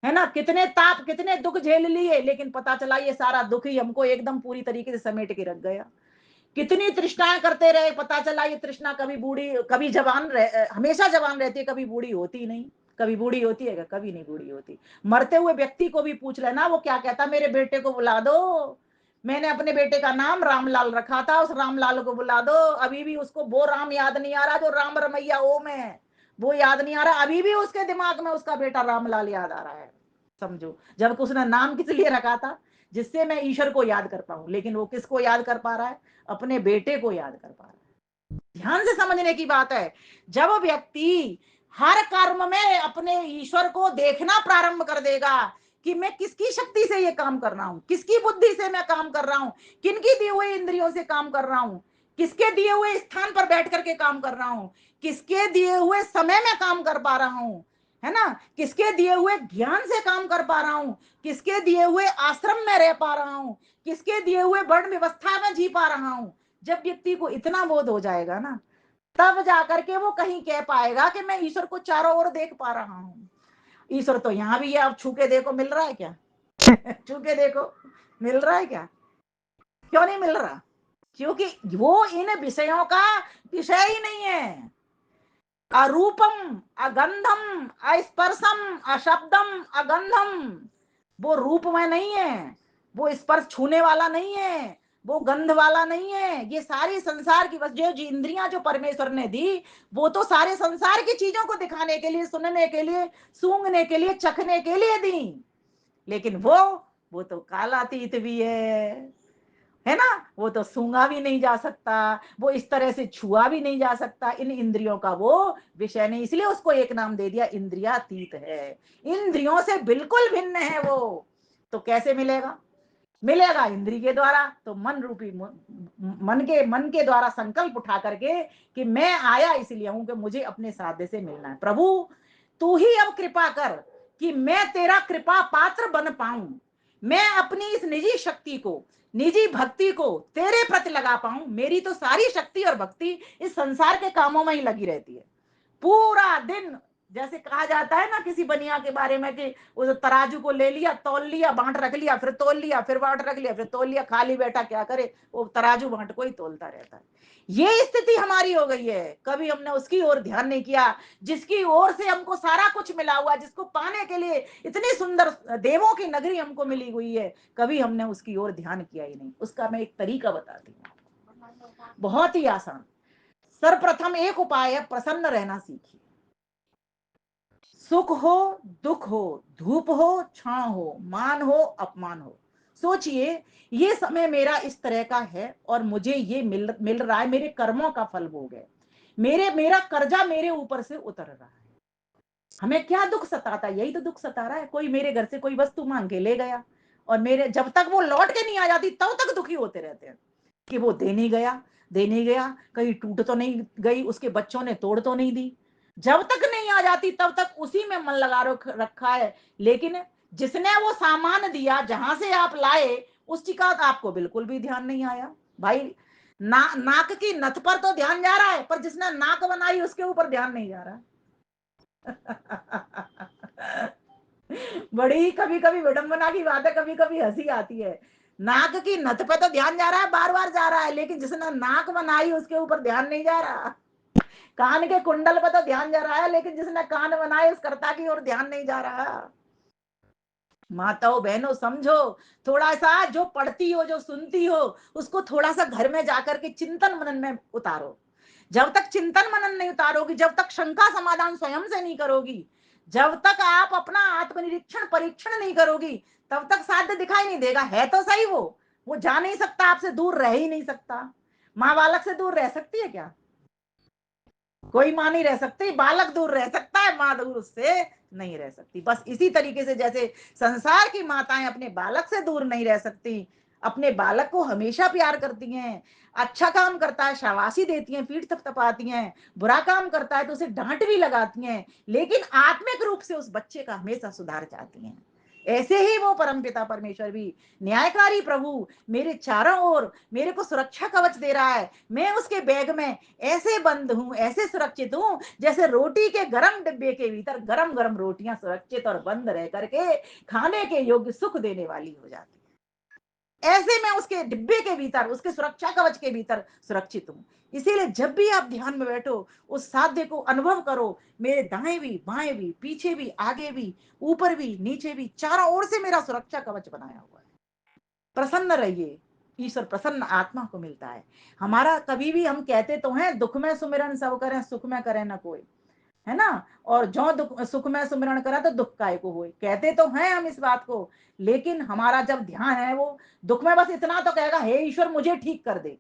है ना? कितने ताप, कितने दुख झेल लिए, लेकिन पता चला ये सारा दुख ही हमको एकदम पूरी तरीके से समेट के रख गया। कितनी तृष्णाएं करते रहे, पता चला ये तृष्णा कभी बूढ़ी, कभी जवान हमेशा जवान रहती है, कभी बूढ़ी होती नहीं। कभी बूढ़ी होती है क्या? कभी नहीं बूढ़ी होती। मरते हुए व्यक्ति को भी पूछ लेना, वो क्या कहता? मेरे बेटे को बुला दो, मैंने अपने बेटे का नाम रामलाल रखा था, उस रामलाल को बुला दो। अभी भी उसको वो राम याद नहीं आ रहा जो राम रमैया ओम है, वो याद नहीं आ रहा। अभी भी उसके दिमाग में उसका बेटा रामलाल याद आ रहा है। समझो, जबकि उसने नाम किस लिए रखा था? जिससे मैं ईश्वर को याद कर पाऊं। लेकिन वो किसको याद कर पा रहा है? अपने बेटे को याद कर पा रहा है। ध्यान से समझने की बात है। जब व्यक्ति हर कर्म में अपने ईश्वर को देखना प्रारंभ कर देगा कि मैं किसकी शक्ति से ये काम कर रहा हूं, किसकी बुद्धि से मैं काम कर रहा हूं, किनकी दी हुई इंद्रियों से काम कर रहा हूं, किसके दिए हुए स्थान पर बैठ करके काम कर रहा हूं, किसके दिए हुए समय में काम कर पा रहा हूं, है ना? किसके दिए हुए ज्ञान से काम कर पा रहा हूं, किसके दिए हुए आश्रम में रह पा रहा हूं, किसके दिए हुए वर्ण व्यवस्था में जी पा रहा हूं। जब व्यक्ति को इतना बोध हो जाएगा ना, तब जाकर के वो कहीं कह पाएगा कि मैं ईश्वर को चारों ओर देख पा रहा हूँ। ईश्वर तो यहाँ भी है, अब छू के देखो, मिल रहा है क्या? छू के देखो, मिल रहा है क्या? क्यों नहीं मिल रहा? क्योंकि वो इन विषयों का विषय ही नहीं है। अरूपम, अगंधम, अस्पर्शम, अशब्दम, अगंधम, वो रूप में नहीं है, वो स्पर्श छूने वाला नहीं है, वो गंध वाला नहीं है। ये सारी संसार की बस जो इंद्रियां जो परमेश्वर ने दी, वो तो सारे संसार की चीजों को दिखाने के लिए, सुनने के लिए, सूंघने के लिए, चखने के लिए दी। लेकिन वो तो कालातीत भी है ना? वो तो सूंघा भी नहीं जा सकता, वो इस तरह से छुआ भी नहीं जा सकता, इन इंद्रियों का वो विषय नहीं। इसलिए उसको एक नाम दे दिया, इंद्रियातीत है। इंद्रियों से बिल्कुल भिन्न है वो। तो कैसे मिलेगा? मिलेगा इंद्री के द्वारा। तो मन रूपी मन के द्वारा संकल्प उठा करके कि मैं आया इसलिए हूं कि मुझे अपने साध्य से मिलना है। प्रभु तू ही अब कृपा कर कि मैं तेरा कृपा पात्र बन पाऊं, मैं अपनी इस निजी शक्ति को, निजी भक्ति को तेरे प्रति लगा पाऊं। मेरी तो सारी शक्ति और भक्ति इस संसार के कामों में ही लगी रहती है। पूरा दिन, जैसे कहा जाता है ना किसी बनिया के बारे में कि उस तराजू को ले लिया, तौल लिया, बांट रख लिया, फिर तौल लिया, फिर बांट रख लिया, फिर तौल लिया, खाली बैठा क्या करे? वो तराजू बांट को ही तोलता रहता है। ये स्थिति हमारी हो गई है। कभी हमने उसकी ओर ध्यान नहीं किया जिसकी ओर से हमको सारा कुछ मिला हुआ, जिसको पाने के लिए इतनी सुंदर देवों की नगरी हमको मिली हुई है। कभी हमने उसकी ओर ध्यान किया ही नहीं। उसका मैं एक तरीका बताती हूँ, बहुत ही आसान। सर्वप्रथम एक उपाय है, प्रसन्न रहना सीखिए। सुख हो, दुख हो, धूप हो, छांव हो, मान हो, अपमान हो, सोचिए ये समय मेरा इस तरह का है और मुझे ये मिल रहा है, मेरे कर्मों का फल भोग है, मेरा कर्जा मेरे ऊपर से उतर रहा है। हमें क्या दुख सताता है? यही तो दुख सता रहा है। कोई मेरे घर से कोई वस्तु मांग के ले गया और मेरे जब तक वो लौट के नहीं आ जाती तब तक दुखी होते रहते हैं कि वो दे नहीं गया, कहीं टूट तो नहीं गई, उसके बच्चों ने तोड़ तो नहीं दी। जब तक नहीं आ जाती तब तक उसी में मन लगा रखा है। लेकिन जिसने वो सामान दिया, जहां से आप लाए, उसकी का आपको बिल्कुल भी ध्यान नहीं आया। भाई नाक की नथ पर तो ध्यान जा रहा है, पर जिसने नाक बनाई उसके ऊपर ध्यान नहीं जा रहा। बड़ी कभी कभी विडंबना की बात है, कभी कभी हंसी आती है। नाक की नथ पे तो ध्यान जा रहा है, बार बार जा रहा है, लेकिन जिसने नाक बनाई उसके ऊपर ध्यान नहीं जा रहा। कान के कुंडल पे तो ध्यान जा रहा है, लेकिन जिसने कान बनाए उस कर्ता की ओर ध्यान नहीं जा रहा। माताओं बहनों समझो, थोड़ा सा जो पढ़ती हो जो सुनती हो उसको थोड़ा सा घर में जाकर के चिंतन मनन में उतारो। जब तक चिंतन मनन नहीं उतारोगी, जब तक शंका समाधान स्वयं से नहीं करोगी, जब तक आप अपना आत्मनिरीक्षण परीक्षण नहीं करोगी, तब तक साध्य दिखाई नहीं देगा। है तो सही, वो जा नहीं सकता, आपसे दूर रह ही नहीं सकता। माँ बालक से दूर रह सकती है क्या? कोई माँ नहीं रह सकती, बालक दूर रह सकता है, माँ दूर उससे नहीं रह सकती। बस इसी तरीके से जैसे संसार की माताएं अपने बालक से दूर नहीं रह सकती, अपने बालक को हमेशा प्यार करती हैं। अच्छा काम करता है शाबाशी देती हैं, पीठ थपथपाती हैं, बुरा काम करता है तो उसे डांट भी लगाती हैं, लेकिन आत्मिक रूप से उस बच्चे का हमेशा सुधार चाहती हैं। ऐसे ही वो परमपिता परमेश्वर भी, न्यायकारी प्रभु मेरे चारों ओर मेरे को सुरक्षा कवच दे रहा है। मैं उसके बैग में ऐसे बंद हूं, ऐसे सुरक्षित हूं, जैसे रोटी के गरम डिब्बे के भीतर गरम गरम रोटियां सुरक्षित और बंद रह करके खाने के योग्य सुख देने वाली हो जाती है। ऐसे मैं उसके डिब्बे के भीतर, उसके सुरक्षा कवच के भीतर सुरक्षित हूं। इसीलिए जब भी आप ध्यान में बैठो, उस साध्य को अनुभव करो। मेरे दाएं भी बाएं भी पीछे भी आगे भी ऊपर भी नीचे भी चारों ओर से मेरा सुरक्षा कवच बनाया हुआ है। प्रसन्न रहिए, ईश्वर प्रसन्न आत्मा को मिलता है। हमारा कभी भी हम कहते तो हैं दुख में सुमिरन सब करें, सुख में करे ना कोई, है ना? और जो दुख सुख में सुमिरन करा तो दुख काय को होए, कहते तो हैं हम इस बात को, लेकिन हमारा जब ध्यान है वो दुख में बस इतना तो कहेगा, हे ईश्वर मुझे ठीक कर दे।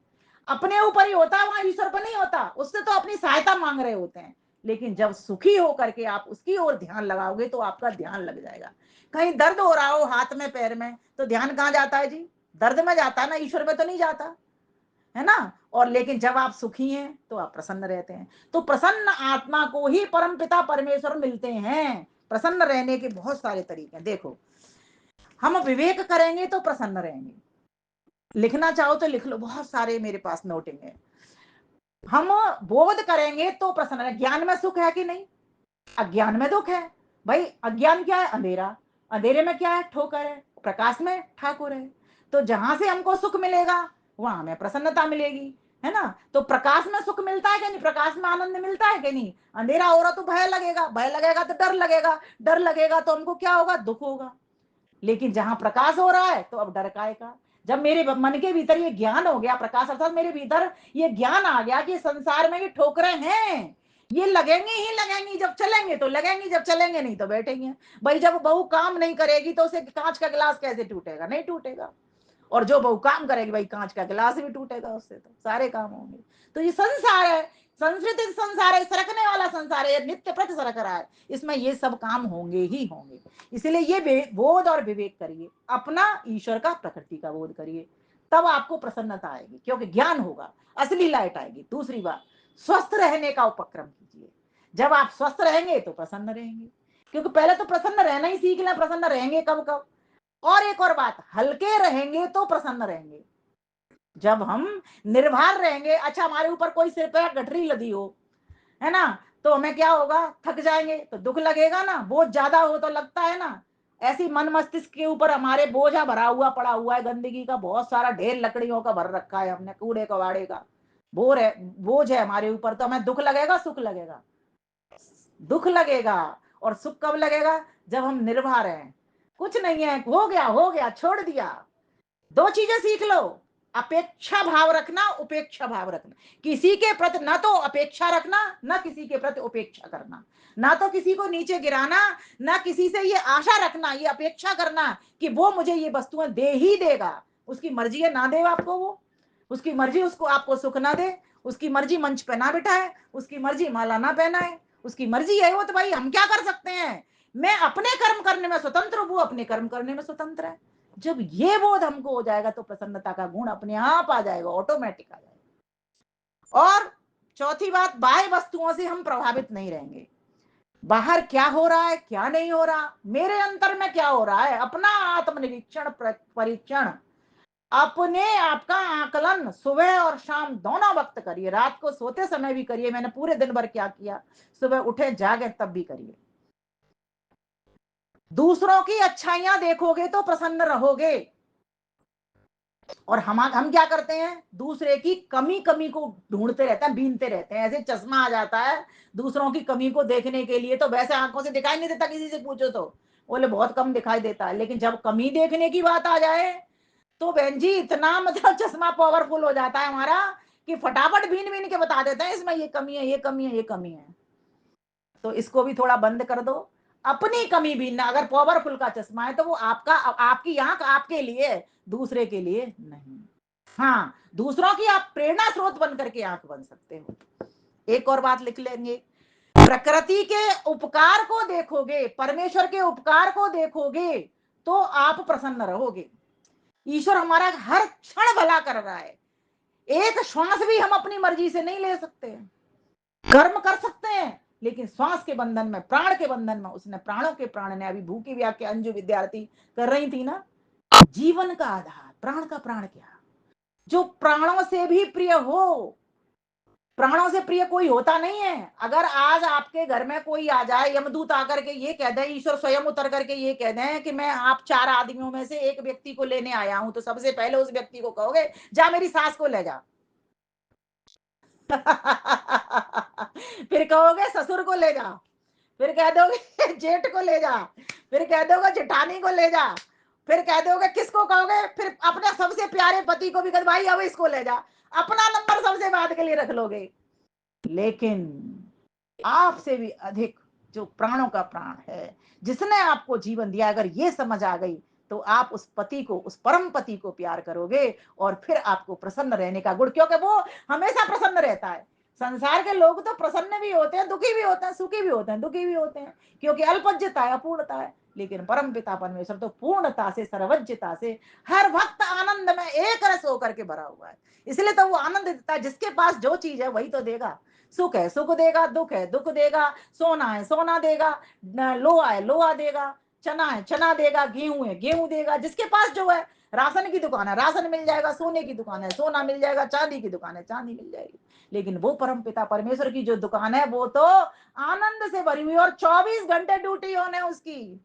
अपने ऊपर ही होता है, वहां ईश्वर पर नहीं होता, उससे तो अपनी सहायता मांग रहे होते हैं। लेकिन जब सुखी होकर के आप उसकी ओर ध्यान लगाओगे तो आपका ध्यान लग जाएगा। कहीं दर्द हो रहा हो हाथ में पैर में तो ध्यान कहाँ जाता है जी? दर्द में जाता है ना, ईश्वर में तो नहीं जाता, है ना? और लेकिन जब आप सुखी हैं तो आप प्रसन्न रहते हैं। तो प्रसन्न आत्मा को ही परमपिता परमेश्वर मिलते हैं। प्रसन्न रहने के बहुत सारे तरीके हैं। देखो, हम विवेक करेंगे तो प्रसन्न रहेंगे। लिखना चाहो तो लिख लो, बहुत सारे मेरे पास नोटिंग है। हम बोध करेंगे तो प्रसन्न रहेंगे। ज्ञान में सुख है कि नहीं? अज्ञान में दुख है। भाई अज्ञान क्या है? अंधेरा। अंधेरे में क्या है? ठोकर है। प्रकाश में ठाकुर है। तो जहां से हमको सुख मिलेगा वहां हमें प्रसन्नता मिलेगी, है ना? तो प्रकाश में सुख मिलता है कि नहीं? प्रकाश में आनंद मिलता है कि नहीं? अंधेरा हो रहा तो भय लगेगा, भय लगेगा तो डर लगेगा, डर लगेगा तो हमको क्या होगा? दुख होगा। लेकिन जहां प्रकाश हो रहा है तो अब डर काहे का? जब मेरे मन के भीतर ये ज्ञान हो गया, प्रकाश अर्थात मेरे भीतर ये ज्ञान आ गया कि संसार में ये ठोकरें हैं, ये लगेंगी ही लगेंगी, जब चलेंगे तो लगेंगी, जब चलेंगे नहीं तो बैठेंगे। भाई जब बहू काम नहीं करेगी तो उसे कांच का गिलास कैसे टूटेगा? नहीं टूटेगा। और जो बहु काम करेगी भाई कांच का गिलास भी टूटेगा, उससे तो सारे काम होंगे। तो ये संसार है, संस्कृतिक संसार है, सरकने वाला संसार है, ये नित्य प्रति सरक रहा है, इसमें ये सब काम होंगे ही होंगे। इसलिए ये बोध और विवेक करिए, अपना ईश्वर का प्रकृति का बोध करिए, तब आपको प्रसन्नता आएगी, क्योंकि ज्ञान होगा, असली लाइट आएगी। दूसरी बात, स्वस्थ रहने का उपक्रम कीजिए। जब आप स्वस्थ रहेंगे तो प्रसन्न रहेंगे, क्योंकि पहले तो प्रसन्न रहना ही सीख लें। प्रसन्न रहेंगे कब कब? और एक और बात, हल्के रहेंगे तो प्रसन्न रहेंगे। जब हम निर्भर रहेंगे, अच्छा हमारे ऊपर कोई सिर पे गठरी लदी हो, है ना, तो हमें क्या होगा? थक जाएंगे तो दुख लगेगा ना, बोझ ज्यादा हो तो लगता है ना। ऐसी मन मस्तिष्क के ऊपर हमारे बोझा भरा हुआ पड़ा हुआ है, गंदगी का बहुत सारा ढेर लकड़ियों का भर रखा है हमने, कूड़े कबाड़े का बोझ है हमारे ऊपर, तो हमें दुख लगेगा सुख लगेगा? दुख लगेगा। और सुख कब लगेगा? जब हम निर्भर हैं, कुछ नहीं है, हो गया छोड़ दिया। दो चीजें सीख लो, अपेक्षा भाव रखना, उपेक्षा भाव रखना। किसी के प्रति ना तो अपेक्षा रखना, ना किसी के प्रति उपेक्षा करना, ना तो किसी को नीचे गिराना, ना किसी से ये आशा रखना, ये अपेक्षा करना कि वो मुझे ये वस्तुएं दे ही देगा। उसकी मर्जी है ना दे आपको, वो उसकी मर्जी उसको आपको सुख ना दे, उसकी मर्जी मंच पे ना बिठाए, उसकी मर्जी माला ना पहनाए, उसकी मर्जी है वो, तो भाई हम क्या कर सकते हैं? मैं अपने कर्म करने में स्वतंत्र हूं, वो अपने कर्म करने में स्वतंत्र है। जब ये बोध हमको हो जाएगा तो प्रसन्नता का गुण अपने आप आ जाएगा, ऑटोमेटिक आ जाएगा। और चौथी बात, बाह्य वस्तुओं से हम प्रभावित नहीं रहेंगे। बाहर क्या हो रहा है क्या नहीं हो रहा, मेरे अंतर में क्या हो रहा है, अपना आत्मनिरीक्षण परीक्षण अपने आप का आकलन सुबह और शाम दोनों वक्त करिए, रात को सोते समय भी करिए, मैंने पूरे दिन भर क्या किया, सुबह उठे जागे तब भी करिए। दूसरों की अच्छाइयां देखोगे तो प्रसन्न रहोगे। और हम क्या करते हैं, दूसरे की कमी कमी को ढूंढते रहते हैं, बीनते रहते हैं। ऐसे चश्मा आ जाता है दूसरों की कमी को देखने के लिए, तो वैसे आंखों से दिखाई नहीं देता, किसी से पूछो तो बोले बहुत कम दिखाई देता है, लेकिन जब कमी देखने की बात आ जाए तो बहन जी इतना मतलब चश्मा पावरफुल हो जाता है हमारा कि फटाफट बीन बीन के बता देता है इसमें ये कमी है, ये कमी है, ये कमी है। तो इसको भी थोड़ा बंद कर दो। अपनी कमी भी ना, अगर पावरफुल का चश्मा है तो वो आपका, आपकी आंख आपके लिए है, दूसरे के लिए नहीं। हाँ, दूसरों की आप प्रेरणा स्रोत बन करके आंख बन सकते हो। एक और बात लिख लेंगे, प्रकृति के उपकार को देखोगे, परमेश्वर के उपकार को देखोगे तो आप प्रसन्न रहोगे। ईश्वर हमारा हर क्षण भला कर रहा है। एक श्वास भी हम अपनी मर्जी से नहीं ले सकते, कर्म कर सकते हैं लेकिन श्वास के बंधन में, प्राण के बंधन में, उसने प्राणों के प्राण ने, अभी भूखी व्याख्या अंजू विद्यार्थी कर रही थी ना, जीवन का आधार प्राण का प्राण क्या, जो प्राणों से भी प्रिय हो। प्राणों से प्रिय कोई होता नहीं है। अगर आज आपके घर में कोई आ जाए, यमदूत आकर के ये कह दे, ईश्वर स्वयं उतर करके ये कह दें कि मैं आप 4 आदमियों में से एक व्यक्ति को लेने आया हूं, तो सबसे पहले उस व्यक्ति को कहोगे जा मेरी सास को ले जा। फिर कहोगे ससुर को ले जा, फिर कह दोगे जेठ को ले जा, फिर कह दोगे जेठानी को ले जा, फिर कह दोगे किसको कहोगे, फिर अपने सबसे प्यारे पति को भी कह भाई अब इसको ले जा। अपना नंबर सबसे बाद के लिए रख लोगे। लेकिन आपसे भी अधिक जो प्राणों का प्राण है, जिसने आपको जीवन दिया, अगर ये समझ आ गई तो आप उस पति को, उस परम पति को प्यार करोगे और फिर आपको प्रसन्न रहने का गुण, क्योंकि वो हमेशा प्रसन्न रहता है। संसार के लोग तो प्रसन्न भी होते हैं, दुखी भी होते हैं, सुखी भी होते हैं, दुखी भी होते हैं, क्योंकि अल्पज्यता है, अपूर्णता है। लेकिन परम पिता परमेश्वर तो पूर्णता से, सर्वज्ञता से, हर वक्त आनंद में एक रस होकर के भरा हुआ है। इसलिए तो वो आनंद देता है। जिसके पास जो चीज है वही तो देगा। सुख है सुख देगा, दुख है दुख देगा, सोना है सोना देगा, लोहा है लोहा देगा, चना है चना देगा, गेहूं है गेहूं देगा। जिसके पास जो है, राशन की दुकान है राशन मिल जाएगा, सोने की दुकान है सोना मिल जाएगा, चांदी की दुकान है चांदी मिल जाएगी। लेकिन वो परम पिता परमेश्वर की जो दुकान है वो तो आनंद से भरी हुई, और 24 घंटे ड्यूटी ऑन है उसकी।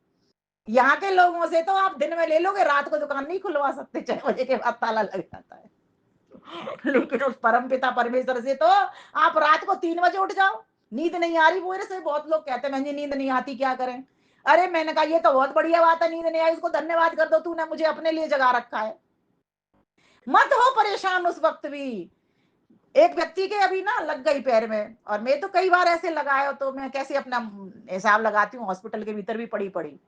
यहाँ के लोगों से तो आप दिन में ले लोगे, रात को दुकान नहीं खुलवा सकते, 6 बजे के बाद ताला लग जाता है। लेकिन उस परम पिता परमेश्वर से तो आप रात को 3 बजे उठ जाओ, नींद नहीं आ रही बोले से। बहुत लोग कहते हैं मुझे नींद नहीं आती क्या करें। अरे मैंने कहा ये तो बहुत बढ़िया बात है, नींद नहीं आई उसको धन्यवाद कर दो, तूने मुझे अपने लिए जगा रखा है। मत हो परेशान उस वक्त भी। एक व्यक्ति के अभी ना लग गई पैर में, और मैं तो कई बार ऐसे लगाया, तो मैं कैसे अपना हिसाब लगाती हूँ, हॉस्पिटल के भीतर भी पड़ी पड़ी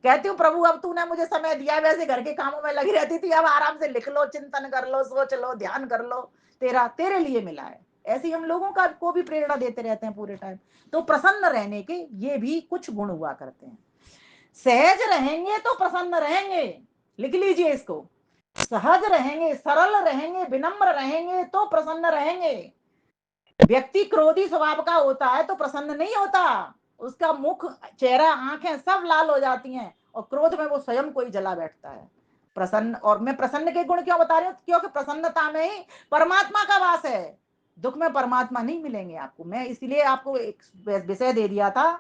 कहती हूँ प्रभु अब तूने मुझे समय दिया है, वैसे घर के कामों में लगी रहती थी, अब आराम से लिख लो, चिंतन कर लो, सोच लो, ध्यान कर लो, तेरा तेरे लिए मिला है। ऐसे ही हम लोगों का को भी प्रेरणा देते रहते हैं पूरे टाइम। तो प्रसन्न रहने के ये भी कुछ गुण हुआ करते हैं। सहज रहेंगे तो प्रसन्न रहेंगे, लिख लीजिए इसको। सहज रहेंगे, सरल रहेंगे, विनम्र रहेंगे तो प्रसन्न रहेंगे। व्यक्ति क्रोधी स्वभाव का होता है तो प्रसन्न नहीं होता। उसका मुख, चेहरा, आंखें सब लाल हो जाती हैं, और क्रोध में वो स्वयं कोई जला बैठता है। प्रसन्न, और मैं प्रसन्न के गुण क्यों बता रही हूँ, क्योंकि प्रसन्नता में ही परमात्मा का वास है। दुख में परमात्मा नहीं मिलेंगे आपको। मैं इसलिए आपको एक विषय दे दिया था,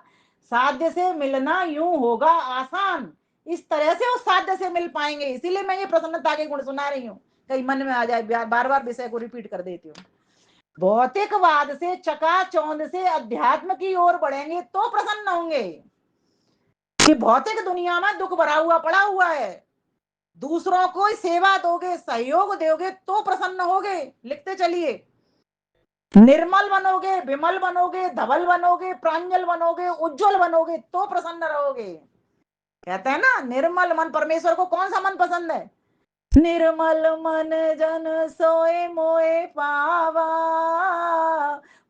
साध्य से मिलना यूं होगा आसान, इस तरह से उस साध्य से मिल पाएंगे। इसीलिए मैं ये प्रसन्नता के गुण सुना रही हूँ, कहीं मन में आ जाए, बार बार विषय को रिपीट कर देती हूँ। भौतिकवाद से चकाचौंध से अध्यात्म की ओर बढ़ेंगे तो प्रसन्न होंगे। कि भौतिक दुनिया में दुख भरा हुआ पड़ा हुआ है, दूसरों को सेवा दोगे, सहयोग दोगे तो प्रसन्न होगे। लिखते चलिए, निर्मल बनोगे, विमल बनोगे, धवल बनोगे, प्रांजल बनोगे, उज्जवल बनोगे तो प्रसन्न रहोगे। कहते हैं ना, निर्मल मन, परमेश्वर को कौन सा मन पसंद है? निर्मल मन जन सोए मोए पावा,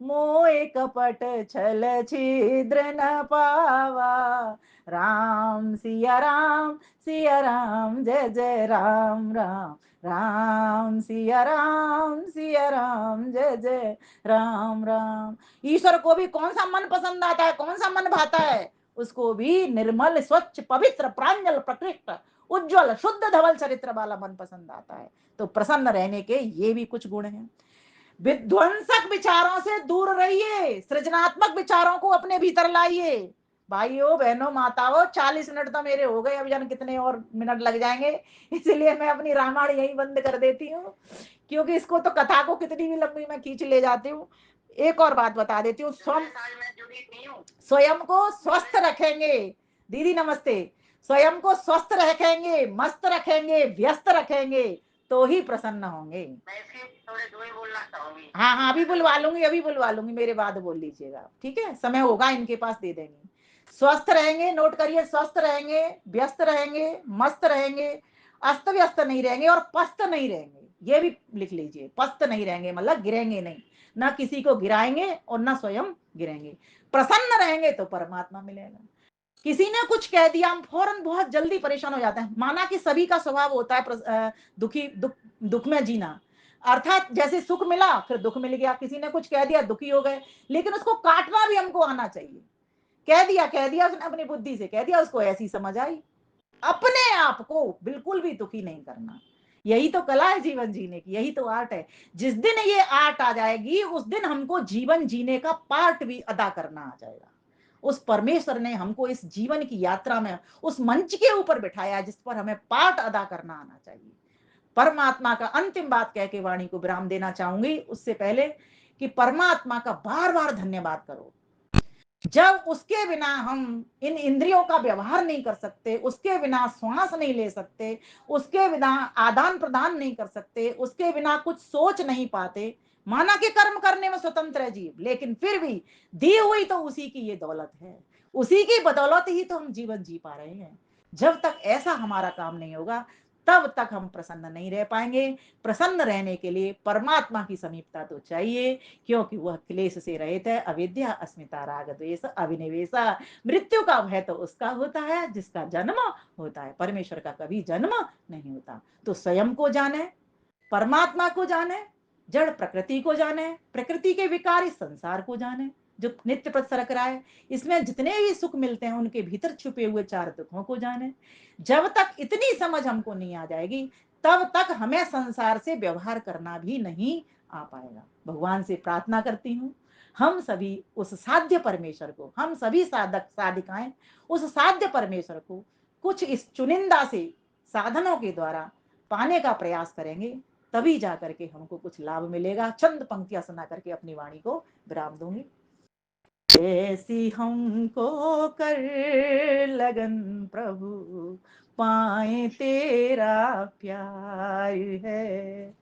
मोए कपट छल छिद्र न पावा। राम सिया राम जय जय राम राम, राम सिया राम जय जय राम राम। ईश्वर को भी कौन सा मन पसंद आता है, कौन सा मन भाता है? उसको भी निर्मल, स्वच्छ, पवित्र, प्रांजल, प्रकृष्ट, उज्ज्वल शुद्ध धवल चरित्र वाला मन पसंद आता है। तो प्रसन्न रहने के ये भी कुछ गुण हैं। विध्वंसक विचारों से दूर रहिए, सृजनात्मक विचारों को अपने भीतर लाइए। भाइयों बहनों माताओं, 40 मिनट तो मेरे हो गए, अब जान कितने और मिनट लग जाएंगे, इसलिए मैं अपनी रामायण यही बंद कर देती हूँ, क्योंकि इसको तो कथा को कितनी भी लंबी मैं खींच ले जाती हूँ। एक और बात बता देती हूँ, स्वयं को स्वस्थ रखेंगे। दीदी नमस्ते। स्वयं को स्वस्थ रखेंगे, मस्त रखेंगे, व्यस्त रखेंगे, तो ही प्रसन्न होंगे। मैं इसके थोड़े दो ही बोलना चाहूंगी। हाँ हाँ, अभी बुलवा लूंगी, अभी बुलवा लूंगी, मेरे बाद बोल लीजिएगा, ठीक है, समय होगा इनके पास दे देंगे। स्वस्थ रहेंगे, नोट करिए, स्वस्थ रहेंगे, व्यस्त रहेंगे, मस्त रहेंगे, अस्त व्यस्त नहीं रहेंगे और पस्त नहीं रहेंगे। ये भी लिख लीजिए, पस्त नहीं रहेंगे मतलब गिरेंगे नहीं, ना किसी को गिराएंगे और ना स्वयं गिरेंगे। प्रसन्न रहेंगे तो परमात्मा मिलेगा। किसी ने कुछ कह दिया, हम फौरन बहुत जल्दी परेशान हो जाते हैं, माना कि सभी का स्वभाव होता है दुखी दुख में जीना, अर्थात जैसे सुख मिला फिर दुख मिल गया, किसी ने कुछ कह दिया दुखी हो गए, लेकिन उसको काटना भी हमको आना चाहिए। कह दिया उसने अपनी बुद्धि से कह दिया, उसको ऐसी समझ आई, अपने आप को बिल्कुल भी दुखी नहीं करना। यही तो कला है जीवन जीने की, यही तो आर्ट है। जिस दिन ये आर्ट आ जाएगी उस दिन हमको जीवन जीने का पार्ट भी अदा करना आ जाएगा। उस परमेश्वर ने हमको इस जीवन की यात्रा में उस मंच के ऊपर बिठाया जिस पर हमें पार्ट अदा करना आना चाहिए। परमात्मा का अंतिम बात कह के वाणी को विराम देना चाहूंगी, उससे पहले कि परमात्मा का बार बार धन्यवाद करो। जब उसके बिना हम इन इंद्रियों का व्यवहार नहीं कर सकते, उसके बिना श्वास नहीं ले सकते, उसके बिना आदान प्रदान नहीं कर सकते, उसके बिना कुछ सोच नहीं पाते, माना कि कर्म करने में स्वतंत्र है जीव, लेकिन फिर भी दी हुई तो उसी की ये दौलत है, उसी की बदौलत ही तो हम जीवन जी पा रहे हैं। जब तक ऐसा हमारा काम नहीं होगा तब तक हम प्रसन्न नहीं रह पाएंगे। प्रसन्न रहने के लिए परमात्मा की समीपता तो चाहिए, क्योंकि वह क्लेश से रहित है। अविद्या अस्मिता राग द्वेष अभिनिवेशा, मृत्यु का भय तो उसका होता है जिसका जन्म होता है, परमेश्वर का कभी जन्म नहीं होता। तो स्वयं को जाने, परमात्मा को जाने, जड़ प्रकृति को जाने, प्रकृति के विकार इस संसार को जाने जो नित्य प्रसरक रहा है, इसमें जितने भी सुख मिलते हैं उनके भीतर छुपे हुए चार दुखों को जाने। जब तक इतनी समझ हमको नहीं आ जाएगी तब तक हमें संसार से व्यवहार करना भी नहीं आ पाएगा। भगवान से प्रार्थना करती हूँ हम सभी उस साध्य परमेश्वर को, हम सभी साधक साधिकाएं उस साध्य परमेश्वर को कुछ इस चुनिंदा से साधनों के द्वारा पाने का प्रयास करेंगे, तभी जाकर के हमको कुछ लाभ मिलेगा। चंद पंक्तियां सुना करके अपनी वाणी को विराम दूंगी। ऐसी हमको कर लगन प्रभु, पाए तेरा प्यार है।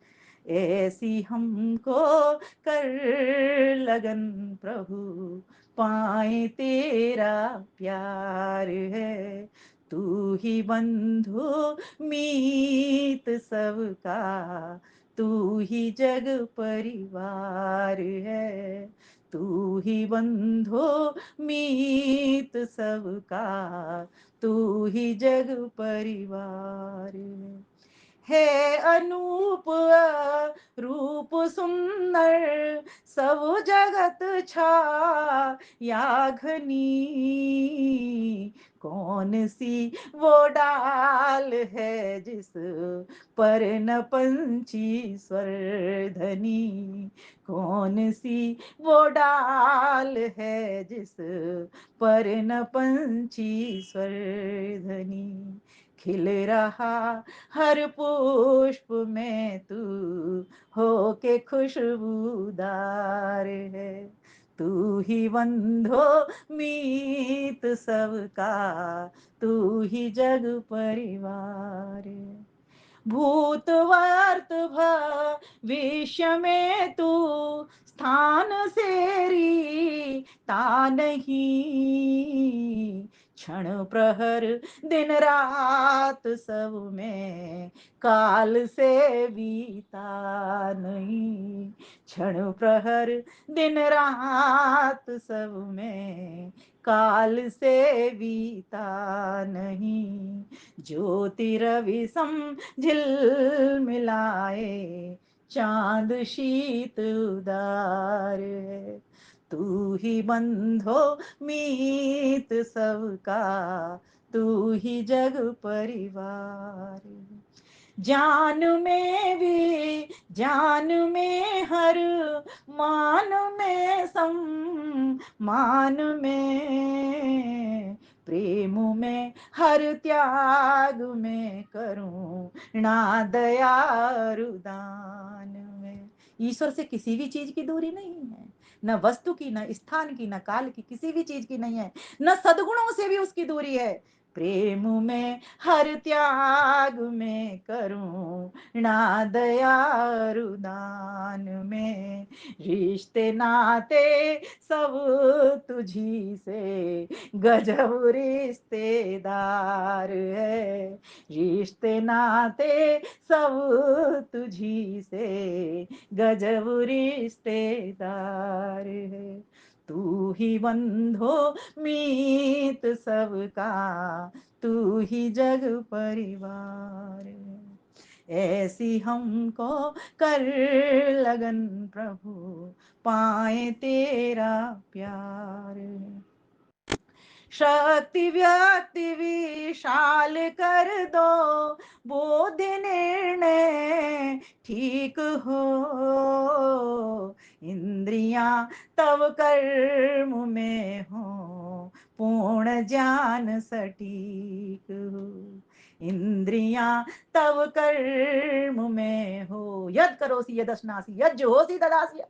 ऐसी हमको कर लगन प्रभु, पाए तेरा प्यार है। तू ही बंधु मीत सबका, तू ही जग परिवार है। तू ही बंधु मीत सबका, तू ही जग परिवार है। अनूप रूप सुंदर सब जगत छाया घनी, कौन सी वो डाल है जिस पर न पंछी स्वर धनी, कौन सी वो डाल है जिस पर न पंछी स्वर ध्वनि। खिल रहा हर पुष्प में तू, हो के खुशबूदार है। तू ही बंधो मीत सबका, तू ही जग परिवार। भूत वर्त भविष्य में तू स्थान सेरी ता नहीं, क्षण प्रहर दिन रात सब में काल से बीता नहीं। क्षण प्रहर दिन रात सब में काल से बीता नहीं। ज्योति रवि सम झिल मिलाए, चांद शीत उदार है। तू ही बंधो मीत सबका, तू ही जग परिवार है। जान में भी जान में हर मान में मान में प्रेम में हर त्याग में करूणा दया दान में। ईश्वर से किसी भी चीज की दूरी नहीं है, न वस्तु की, न स्थान की, न काल की, किसी भी चीज की नहीं है। न सद्गुणों से भी उसकी दूरी है। प्रेम में हर त्याग में करूणा दया दान में। रिश्ते नाते सब तुझी से गजब रिश्तेदार है। रिश्ते नाते सब तुझी से गजब रिश्तेदार है। तू ही बंधो मीत सबका, तू ही जग परिवार है। ऐसी हमको कर लगन प्रभु, पाए तेरा प्यार। शक्ति व्यक्ति विशाल कर दो, बोध निर्णय ठीक हो। इंद्रियां तब कर्म में हो, पूर्ण ज्ञान सटीक हो। इंद्रियां तब कर्म में हो, यद करोसि यदश्नासि यज् होसि ददासि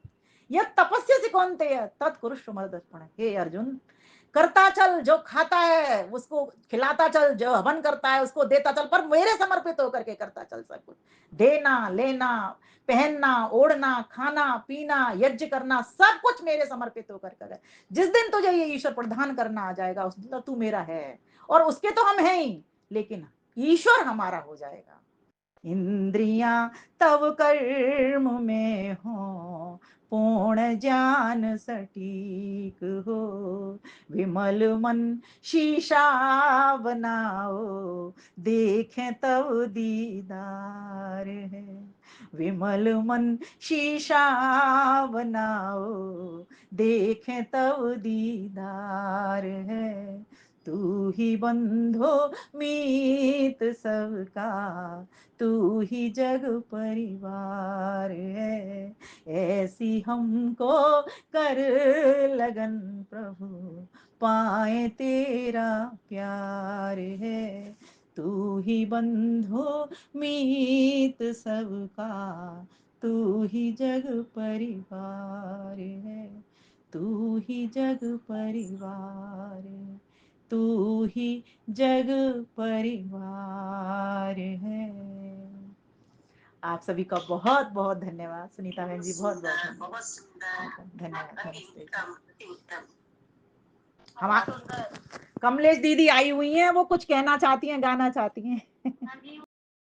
यद तपस्यसि कौन्तेय तत्कुरुष्व मदर्पण। हे अर्जुन, करता चल, जो खाता है उसको खिलाता चल, जो हवन करता है उसको देता चल, पर मेरे समर्पित होकर के करता चल सब कुछ। देना लेना, पहनना ओढ़ना, खाना पीना, यज्ञ करना, सब कुछ मेरे समर्पित होकर कर। जिस दिन तुझे ये ईश्वर प्रदान करना आ जाएगा उस दिन तो तू मेरा है, और उसके तो हम हैं ही, लेकिन ईश्वर हमारा हो जाएगा। इंद्रियां तब कर्म में हो, पूर्ण ज्ञान सटीक हो। विमल मन शीशा बनाओ, देखें तब दीदार है। विमल मन शीशा बनाओ, देखें तब दीदार है। तू ही बंधो मीत सबका, तू ही जग परिवार है। ऐसी हमको कर लगन प्रभु, पाए तेरा प्यार है। तू ही बंधो मीत सबका, तू ही जग परिवार है। तू ही जग परिवार है, तू ही जग परिवार है। आप सभी का बहुत बहुत धन्यवाद। सुनीता बहन जी बहुत बहुत धन्यवाद। नमस्ते। हम कमलेश दीदी आई हुई हैं, वो कुछ कहना चाहती हैं, गाना चाहती हैं।